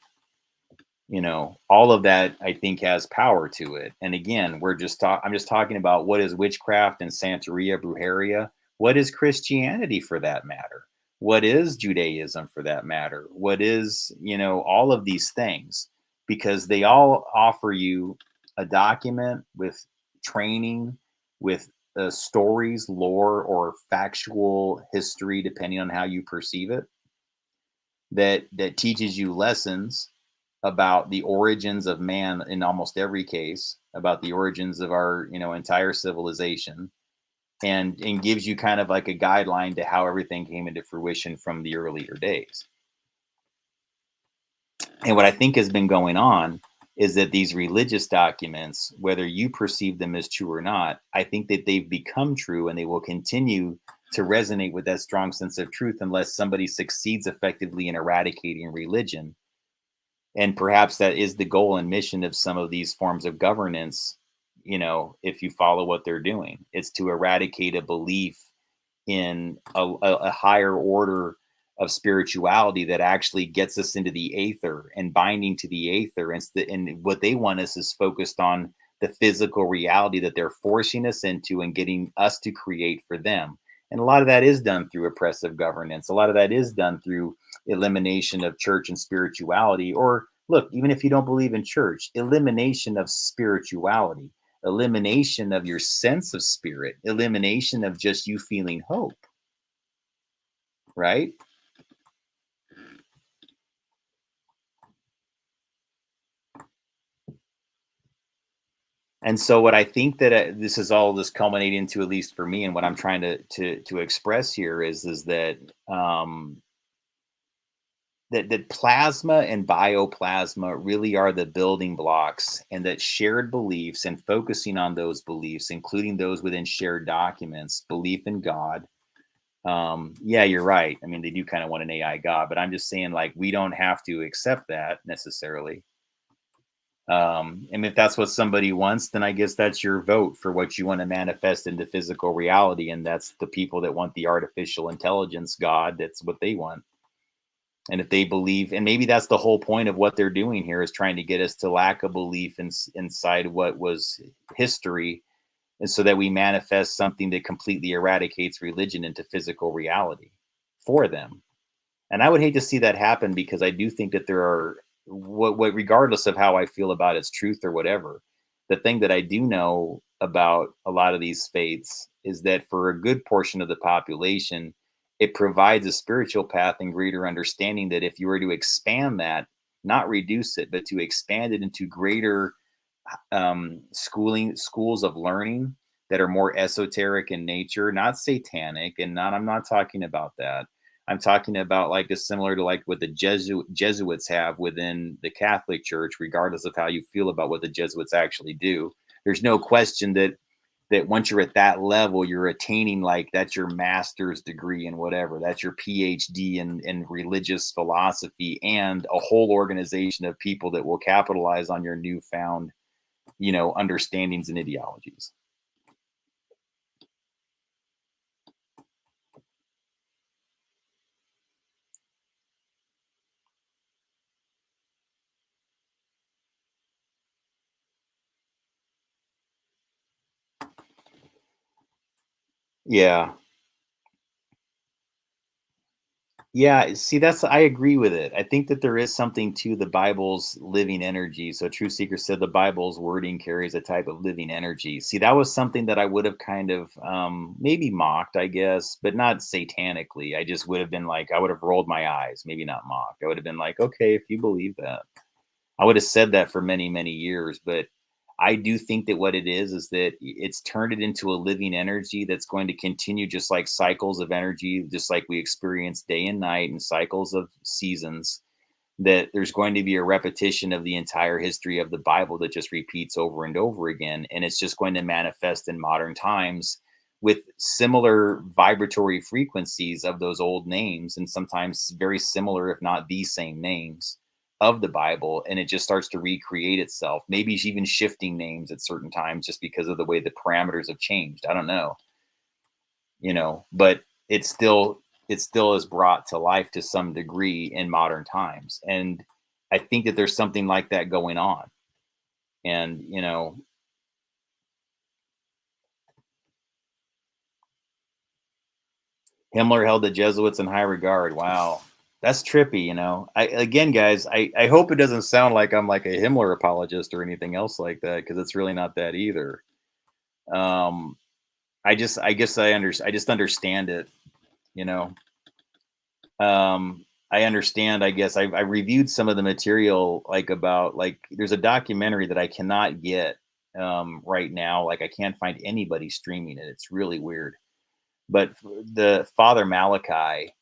All of that, I think, has power to it. And again, I'm just talking about what is witchcraft and Santeria, Brujeria. What is Christianity, for that matter? What is Judaism, for that matter? What is, all of these things, because they all offer you a document with training, with stories, lore, or factual history, depending on how you perceive it, that teaches you lessons about the origins of man in almost every case, about the origins of our, entire civilization, and gives you kind of like a guideline to how everything came into fruition from the earlier days. And what I think has been going on is that these religious documents, whether you perceive them as true or not, I think that they've become true, and they will continue to resonate with that strong sense of truth unless somebody succeeds effectively in eradicating religion. And perhaps that is the goal and mission of some of these forms of governance. If you follow what they're doing, it's to eradicate a belief in a higher order of spirituality that actually gets us into the aether and binding to the aether. And what they want us is focused on the physical reality that they're forcing us into and getting us to create for them. And a lot of that is done through oppressive governance. A lot of that is done through elimination of church and spirituality. Or look, even if you don't believe in church, elimination of spirituality, elimination of your sense of spirit, elimination of just you feeling hope, right? And so what I think that this is all this culminating to, at least for me, and what I'm trying to express here is that that plasma and bioplasma really are the building blocks, and that shared beliefs and focusing on those beliefs, including those within shared documents, belief in God. Yeah, you're right. I mean, they do kind of want an AI God, but I'm just saying, like, we don't have to accept that necessarily. And if that's what somebody wants, then I guess that's your vote for what you want to manifest into physical reality. And that's the people that want the artificial intelligence God. That's what they want. And if they believe, and maybe that's the whole point of what they're doing here, is trying to get us to lack a belief inside what was history. And so that we manifest something that completely eradicates religion into physical reality for them. And I would hate to see that happen, because I do think that there are, what regardless of how I feel about its truth or whatever, the thing that I do know about a lot of these faiths is that for a good portion of the population, it provides a spiritual path and greater understanding, that if you were to expand that, not reduce it, but to expand it into greater schools of learning that are more esoteric in nature, not satanic, and I'm not talking about that. I'm talking about like a similar to like what the Jesuits have within the Catholic Church, regardless of how you feel about what the Jesuits actually do. There's no question that once you're at that level, you're attaining, like, that's your master's degree in whatever, that's your PhD in religious philosophy, and a whole organization of people that will capitalize on your newfound, understandings and ideologies. Yeah. Yeah, see, I agree with it. I think that there is something to the Bible's living energy. So True Seeker said the Bible's wording carries a type of living energy. See, that was something that I would have kind of maybe mocked, I guess, but not satanically. I just would have been like, I would have rolled my eyes, maybe not mocked. I would have been like, okay, if you believe that. I would have said that for many, many years, but I do think that what it is that it's turned it into a living energy that's going to continue, just like cycles of energy, just like we experience day and night and cycles of seasons, that there's going to be a repetition of the entire history of the Bible that just repeats over and over again. And it's just going to manifest in modern times with similar vibratory frequencies of those old names, and sometimes very similar, if not the same names of the Bible, and it just starts to recreate itself. Maybe it's even shifting names at certain times just because of the way the parameters have changed. I don't know, but it still is brought to life to some degree in modern times. And I think that there's something like that going on. And, Himmler held the Jesuits in high regard. Wow. That's trippy, again, guys, I hope it doesn't sound like I'm like a Himmler apologist or anything else like that, because it's really not that either. I just understand it, I understand, I guess I reviewed some of the material, like about, like, there's a documentary that I cannot get right now. Like, I can't find anybody streaming it. It's really weird. But the Father Malachi,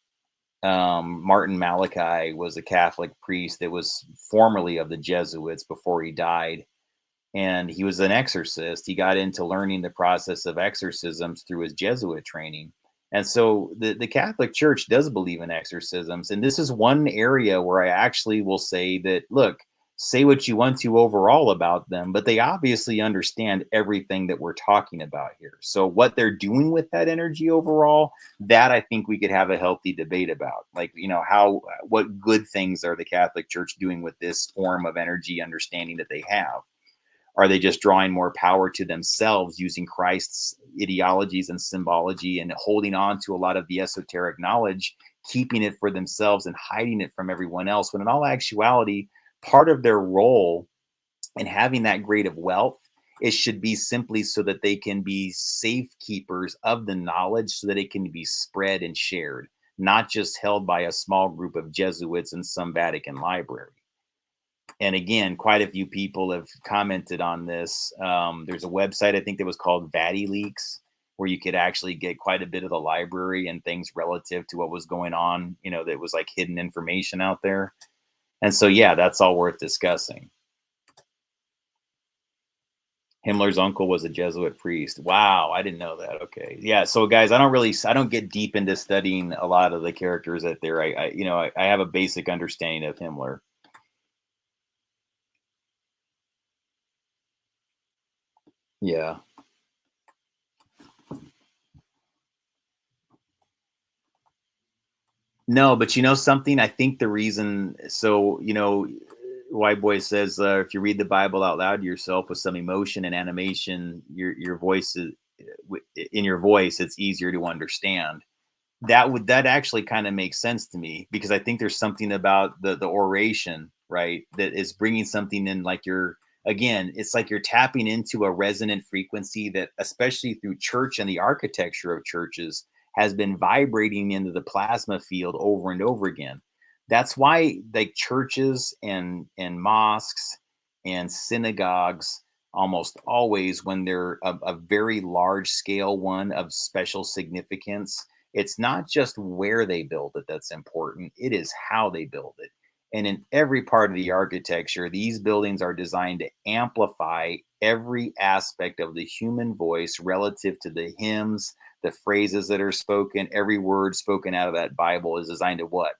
Martin Malachi, was a Catholic priest that was formerly of the Jesuits before he died. And he was an exorcist. He got into learning the process of exorcisms through his Jesuit training. And so the Catholic Church does believe in exorcisms. And this is one area where I actually will say that, look, say what you want to overall about them, but they obviously understand everything that we're talking about here. So what they're doing with that energy overall, that I think we could have a healthy debate about. Like, you know, what good things are the Catholic Church doing with this form of energy understanding that they have? Are they just drawing more power to themselves using Christ's ideologies and symbology and holding on to a lot of the esoteric knowledge, keeping it for themselves and hiding it from everyone else? When in all actuality, part of their role in having that grade of wealth, it should be simply so that they can be safekeepers of the knowledge so that it can be spread and shared, not just held by a small group of Jesuits in some Vatican library. And again, quite a few people have commented on this. There's a website, I think, that was called VatiLeaks, where you could actually get quite a bit of the library and things relative to what was going on, you know, that was like hidden information out there. And so, yeah, that's all worth discussing. Himmler's uncle was a Jesuit priest. Wow, I didn't know that. Okay. Yeah, so guys, I don't get deep into studying a lot of the characters out there. I have a basic understanding of Himmler. Yeah. No, but you know something? I think the reason, so, you know, White Boy says, if you read the Bible out loud to yourself with some emotion and animation, your voice is in your voice, it's easier to understand. That actually kind of makes sense to me, because I think there's something about the oration, right, that is bringing something in, like again, it's like you're tapping into a resonant frequency that, especially through church and the architecture of churches, has been vibrating into the plasma field over and over again. That's why, like, churches and mosques and synagogues, almost always, when they're a very large scale one of special significance, it's not just where they build it that's important, it is how they build it. And in every part of the architecture, these buildings are designed to amplify every aspect of the human voice relative to the hymns, the phrases that are spoken. Every word spoken out of that Bible is designed to what?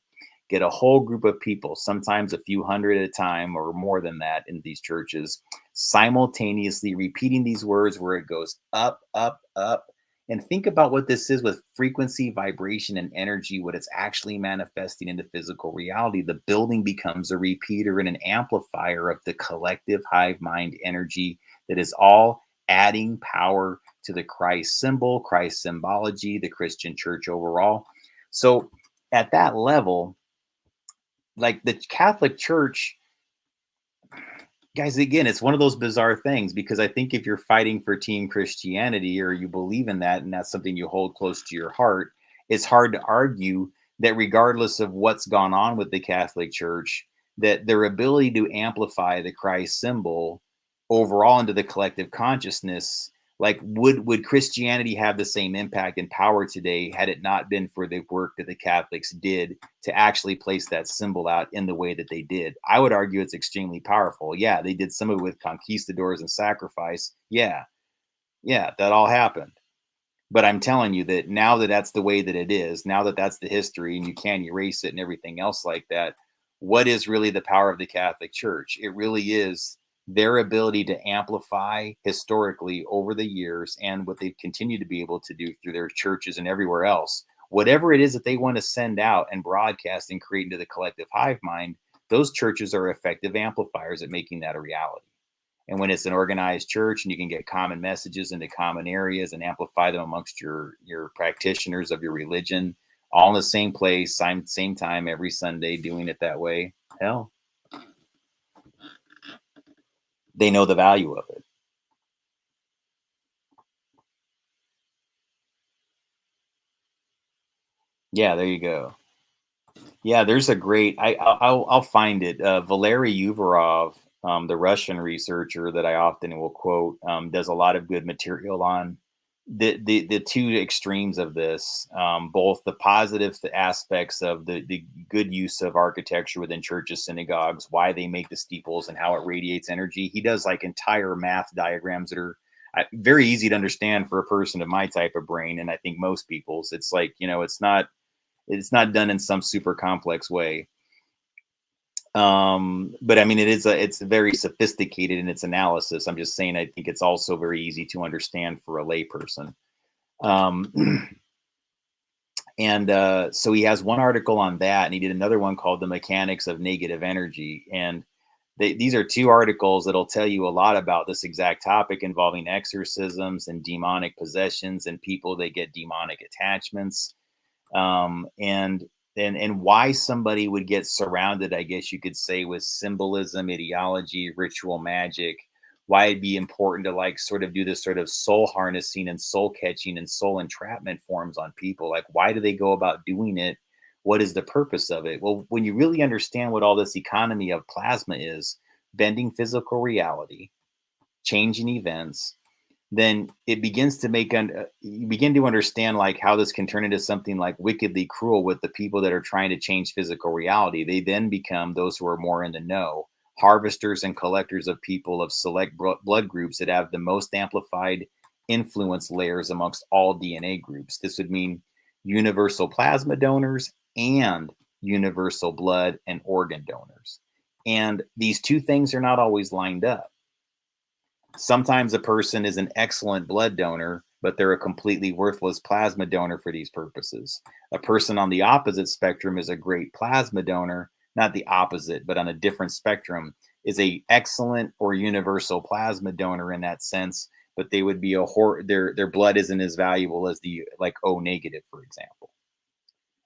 Get a whole group of people, sometimes a few hundred at a time or more than that in these churches, simultaneously repeating these words where it goes up, up, up. And think about what this is with frequency, vibration, and energy, what it's actually manifesting into physical reality. The building becomes a repeater and an amplifier of the collective hive mind energy that is all adding power to the Christ symbol, Christ symbology, the Christian church overall. So at that level, like the Catholic Church, guys, again, it's one of those bizarre things, because I think if you're fighting for Team Christianity, or you believe in that, and that's something you hold close to your heart, it's hard to argue that regardless of what's gone on with the Catholic Church, that their ability to amplify the Christ symbol overall into the collective consciousness, like would Christianity have the same impact and power today had it not been for the work that the Catholics did to actually place that symbol out in the way that they did? I would argue it's extremely powerful. Yeah, they did some of it with conquistadors and sacrifice. Yeah, that all happened. But I'm telling you that now that that's the way that it is, now that that's the history and you can't erase it and everything else like that, what is really the power of the Catholic Church? It really is their ability to amplify historically over the years, and what they've continued to be able to do through their churches and everywhere else. Whatever it is that they want to send out and broadcast and create into the collective hive mind, those churches are effective amplifiers at making that a reality. And when it's an organized church and you can get common messages into common areas and amplify them amongst your practitioners of your religion, all in the same place, same time every Sunday, doing it that way, hell, they know the value of it. Yeah, there you go. Yeah, there's a great, I'll find it. Valery Uvarov, the Russian researcher that I often will quote, does a lot of good material on the two extremes of this, both the positive aspects of the good use of architecture within churches, synagogues, why they make the steeples and how it radiates energy. He does like entire math diagrams that are very easy to understand for a person of my type of brain, and I think most people's. It's like, you know, it's not done in some super complex way. But I mean, it's very sophisticated in its analysis. I'm just saying, I think it's also very easy to understand for a layperson. And so he has one article on that, and he did another one called "The Mechanics of Negative Energy." And these are two articles that'll tell you a lot about this exact topic, involving exorcisms and demonic possessions and people that get demonic attachments, and why somebody would get surrounded, I guess you could say, with symbolism, ideology, ritual magic. Why it'd be important to like sort of do this sort of soul harnessing and soul catching and soul entrapment forms on people. Like, why do they go about doing it? What is the purpose of it? Well, when you really understand what all this economy of plasma is, bending physical reality, changing events, then it begins to make you begin to understand like how this can turn into something like wickedly cruel with the people that are trying to change physical reality. They then become those who are more in the know, harvesters and collectors of people of select blood groups that have the most amplified influence layers amongst all DNA groups. This would mean universal plasma donors and universal blood and organ donors. And these two things are not always lined up. Sometimes a person is an excellent blood donor, but they're a completely worthless plasma donor for these purposes. A person on the opposite spectrum is a great plasma donor, not the opposite, but on a different spectrum, is a excellent or universal plasma donor in that sense, but they would be their blood isn't as valuable as the like O negative, for example.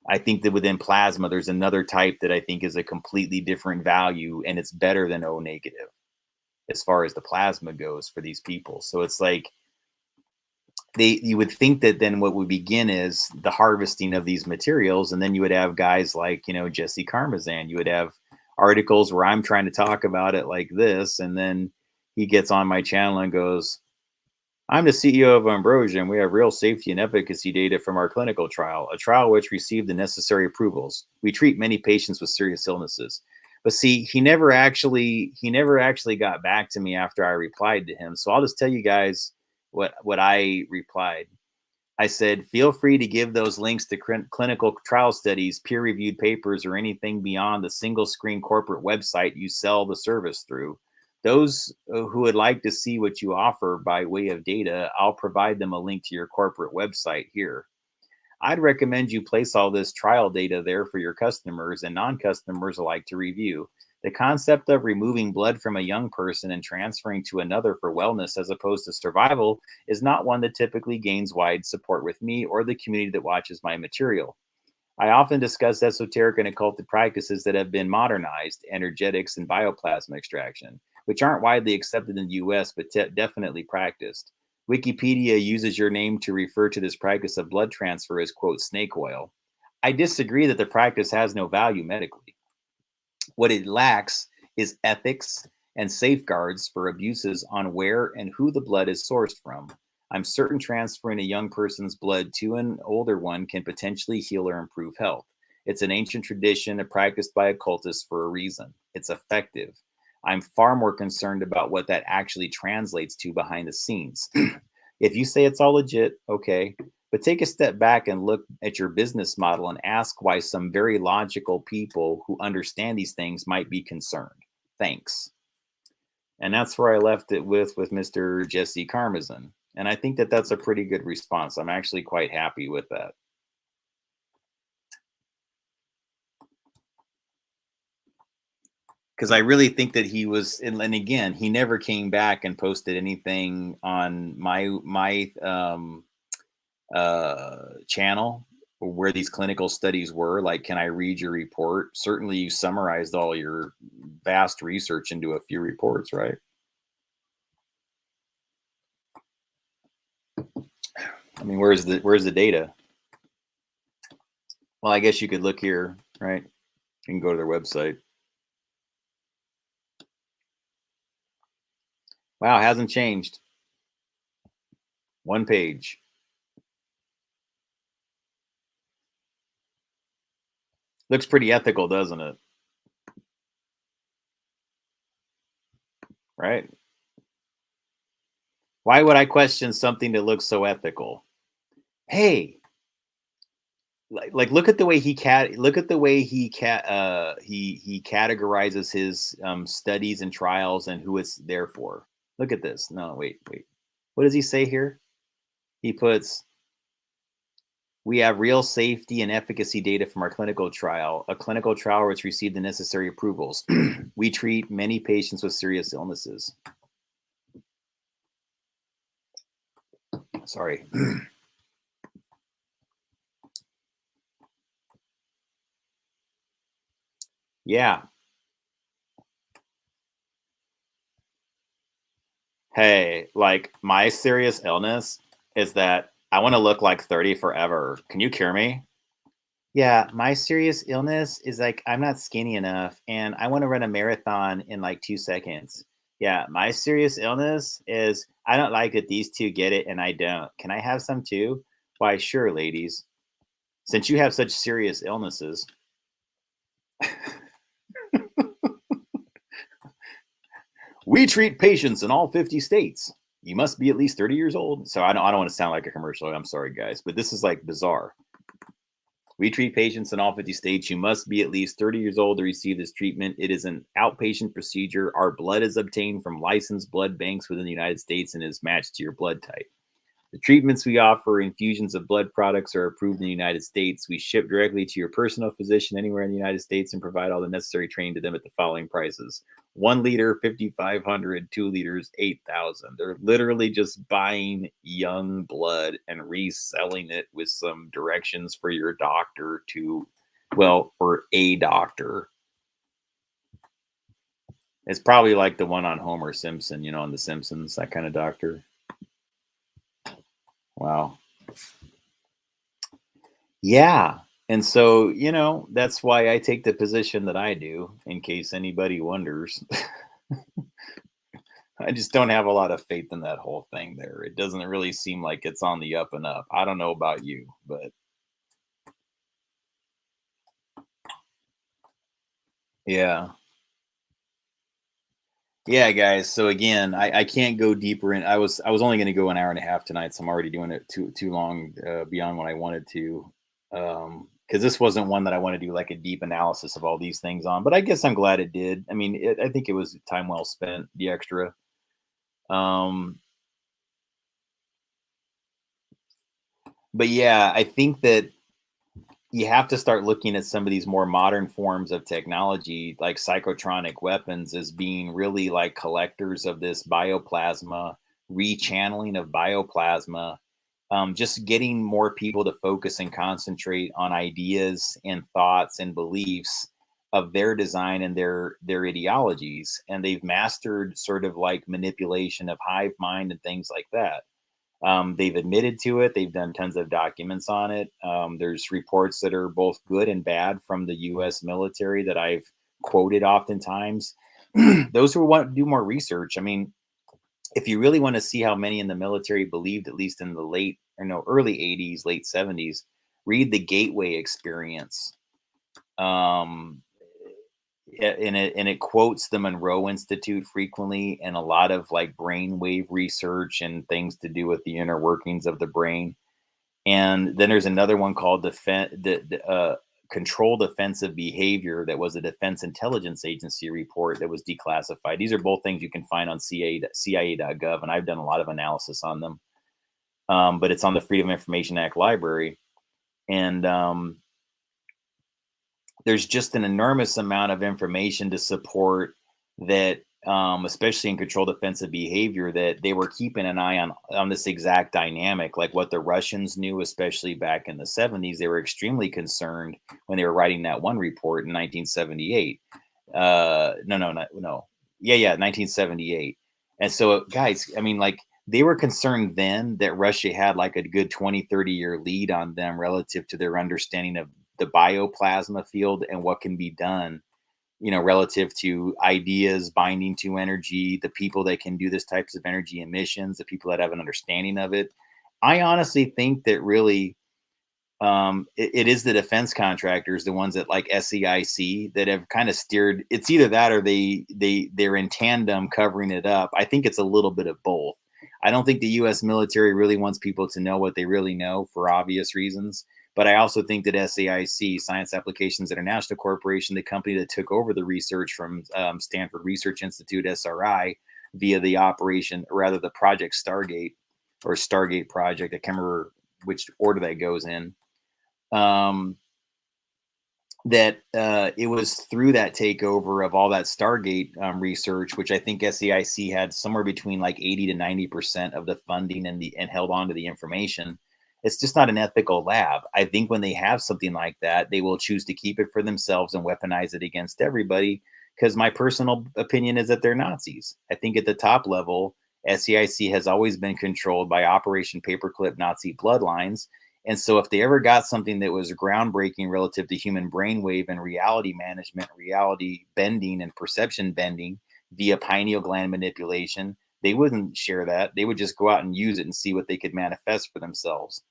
I think that within plasma, there's another type that I think is a completely different value, and it's better than O negative as far as the plasma goes for these people. So it's like you would think that then what would begin is the harvesting of these materials, and then you would have guys like, Jesse Karmazan. You would have articles where I'm trying to talk about it like this, and then he gets on my channel and goes, "I'm the CEO of Ambrosia, and we have real safety and efficacy data from our clinical trial, a trial which received the necessary approvals. We treat many patients with serious illnesses." But see, he never actually got back to me after I replied to him. So I'll just tell you guys what I replied. I said, feel free to give those links to clinical trial studies, peer-reviewed papers, or anything beyond the single-screen corporate website you sell the service through. Those who would like to see what you offer by way of data, I'll provide them a link to your corporate website here. I'd recommend you place all this trial data there for your customers and non-customers alike to review. The concept of removing blood from a young person and transferring to another for wellness as opposed to survival is not one that typically gains wide support with me or the community that watches my material. I often discuss esoteric and occultic practices that have been modernized, energetics and bioplasma extraction, which aren't widely accepted in the US, but definitely practiced. Wikipedia uses your name to refer to this practice of blood transfer as, quote, snake oil. I disagree that the practice has no value medically. What it lacks is ethics and safeguards for abuses on where and who the blood is sourced from. I'm certain transferring a young person's blood to an older one can potentially heal or improve health. It's an ancient tradition practiced by occultists for a reason. It's effective. I'm far more concerned about what that actually translates to behind the scenes. If you say it's all legit, okay, but take a step back and look at your business model and ask why some very logical people who understand these things might be concerned. Thanks. And that's where I left it with Mr. Jesse Karmazan. And I think that that's a pretty good response. I'm actually quite happy with that. Because I really think that he was, and again, he never came back and posted anything on my channel where these clinical studies were. Like, can I read your report? Certainly, you summarized all your vast research into a few reports, right? I mean, where's the data? Well, I guess you could look here, right? You can go to their website. Wow, hasn't changed. One page. Looks pretty ethical, doesn't it? Right? Why would I question something that looks so ethical? Hey, like look at the way he categorizes his studies and trials and who it's there for. Look at this. No, wait. What does he say here? He puts, we have real safety and efficacy data from our clinical trial, a clinical trial which received the necessary approvals. We treat many patients with serious illnesses. Sorry. Yeah. Hey, like my serious illness is that I want to look like 30 forever. Can you cure me? Yeah, my serious illness is like I'm not skinny enough and I want to run a marathon in like 2 seconds. Yeah, my serious illness is I don't like that these two get it and I don't. Can I have some too? Why, sure, ladies. Since you have such serious illnesses. We treat patients in all 50 states. You must be at least 30 years old. So I don't want to sound like a commercial. I'm sorry, guys, but this is like bizarre. We treat patients in all 50 states. You must be at least 30 years old to receive this treatment. It is an outpatient procedure. Our blood is obtained from licensed blood banks within the United States and is matched to your blood type. The treatments we offer, infusions of blood products, are approved in the United States. We ship directly to your personal physician anywhere in the United States and provide all the necessary training to them at the following prices: 1 liter, 5,500; 2 liters, 8,000. They're literally just buying young blood and reselling it with some directions for your doctor to, well, for a doctor. It's probably like the one on Homer Simpson, you know, on The Simpsons, that kind of doctor. Wow. Yeah. And so, you know, that's why I take the position that I do, in case anybody wonders. I just don't have a lot of faith in that whole thing there. It doesn't really seem like it's on the up and up. I don't know about you, but yeah. Yeah, guys. So again, I can't go deeper in. I was only going to go an hour and a half tonight, so I'm already doing it too long beyond what I wanted to. Because this wasn't one that I want to do like a deep analysis of all these things on. But I guess I'm glad it did. I mean, I think it was time well spent. The extra. But yeah, I think that you have to start looking at some of these more modern forms of technology, like psychotronic weapons, as being really like collectors of this bioplasma, rechanneling of bioplasma, just getting more people to focus and concentrate on ideas and thoughts and beliefs of their design and their ideologies. And they've mastered sort of like manipulation of hive mind and things like that. They've admitted to it. They've done tons of documents on it. There's reports that are both good and bad from the U.S. military that I've quoted oftentimes. Those who want to do more research, I mean, if you really want to see how many in the military believed, at least in the early 80s, late 70s, read the Gateway Experience. And it quotes the Monroe Institute frequently, and a lot of like brainwave research and things to do with the inner workings of the brain. And then there's another one called Controlled Offensive Behavior, that was a Defense Intelligence Agency report that was declassified. These are both things you can find on CIA.gov, and I've done a lot of analysis on them. But it's on the Freedom of Information Act library. And there's just an enormous amount of information to support that, especially in controlled offensive behavior, that they were keeping an eye on this exact dynamic, like what the Russians knew, especially back in the 70s. They were extremely concerned when they were writing that one report in 1978. No. Yeah, 1978. And so, guys, I mean, like, they were concerned then that Russia had like a good 20, 30-year lead on them relative to their understanding of the bioplasma field and what can be done, you know, relative to ideas binding to energy, the people that can do this types of energy emissions, the people that have an understanding of it. I honestly think that really it is the defense contractors, the ones that like SEIC, that have kind of steered. It's either that or they're in tandem covering it up. I think it's a little bit of both. I don't think the U.S. military really wants people to know what they really know for obvious reasons. But I also think that SAIC, Science Applications International Corporation, the company that took over the research from Stanford Research Institute, SRI, via the operation, or rather the Project Stargate or Stargate Project, I can't remember which order that goes in, that it was through that takeover of all that Stargate research, which I think SAIC had somewhere between like 80 to 90% of the funding and held on to the information. It's just not an ethical lab. I think when they have something like that, they will choose to keep it for themselves and weaponize it against everybody. Because my personal opinion is that they're Nazis. I think at the top level, SAIC has always been controlled by Operation Paperclip Nazi bloodlines. And so if they ever got something that was groundbreaking relative to human brainwave and reality management, reality bending and perception bending via pineal gland manipulation, they wouldn't share that. They would just go out and use it and see what they could manifest for themselves.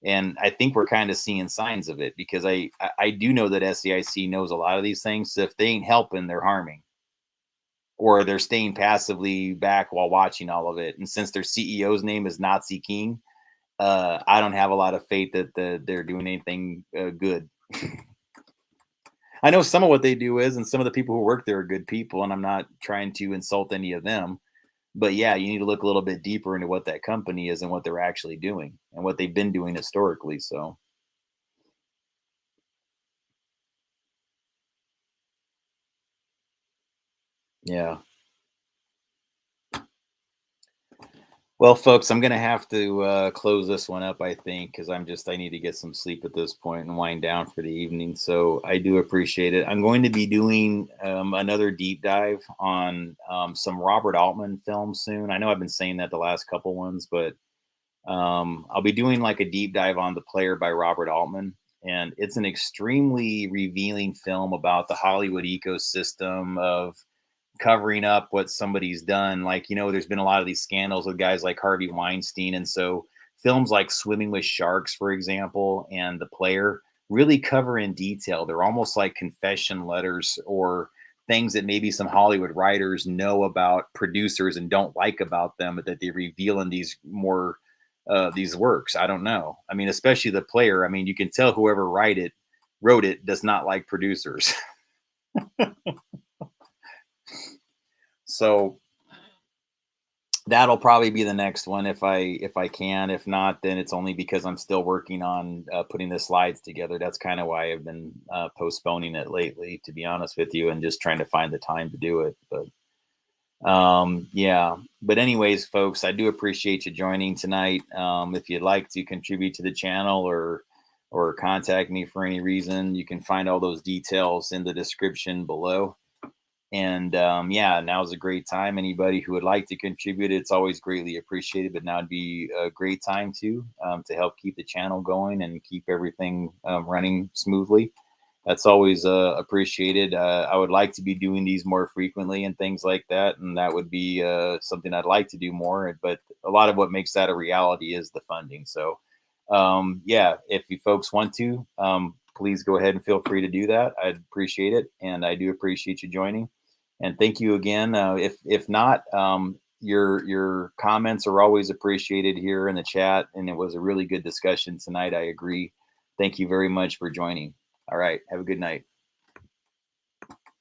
And I think we're kind of seeing signs of it, because I do know that SAIC knows a lot of these things. So if they ain't helping, they're harming, or they're staying passively back while watching all of it. And since their CEO's name is Nazi King, I don't have a lot of faith that they're doing anything good. I know some of what they do is, and some of the people who work there are good people, and I'm not trying to insult any of them. But yeah, you need to look a little bit deeper into what that company is and what they're actually doing and what they've been doing historically. So, yeah. Well, folks, I'm going to have to close this one up, I think, because I need to get some sleep at this point and wind down for the evening. So I do appreciate it. I'm going to be doing another deep dive on some Robert Altman films soon. I know I've been saying that the last couple ones, but I'll be doing like a deep dive on The Player by Robert Altman. And it's an extremely revealing film about the Hollywood ecosystem of covering up what somebody's done. Like, there's been a lot of these scandals with guys like Harvey Weinstein. And so films like Swimming with Sharks, for example, and The Player really cover in detail. They're almost like confession letters or things that maybe some Hollywood writers know about producers and don't like about them, but that they reveal in these more these works. I don't know. I mean, especially The Player. I mean, you can tell whoever wrote it does not like producers. So that'll probably be the next one if I can. If not, then it's only because I'm still working on putting the slides together. That's kind of why I've been postponing it lately, to be honest with you, and just trying to find the time to do it. But yeah. But anyways, folks, I do appreciate you joining tonight. If you'd like to contribute to the channel or contact me for any reason, you can find all those details in the description below. And yeah, now's a great time. Anybody who would like to contribute, it's always greatly appreciated. But now would be a great time to help keep the channel going and keep everything running smoothly. That's always appreciated. I would like to be doing these more frequently and things like that, and that would be something I'd like to do more. But a lot of what makes that a reality is the funding. So yeah, if you folks want to, please go ahead and feel free to do that. I'd appreciate it, and I do appreciate you joining. And thank you again. If not, your comments are always appreciated here in the chat. And it was a really good discussion tonight. I agree. Thank you very much for joining. All right. Have a good night.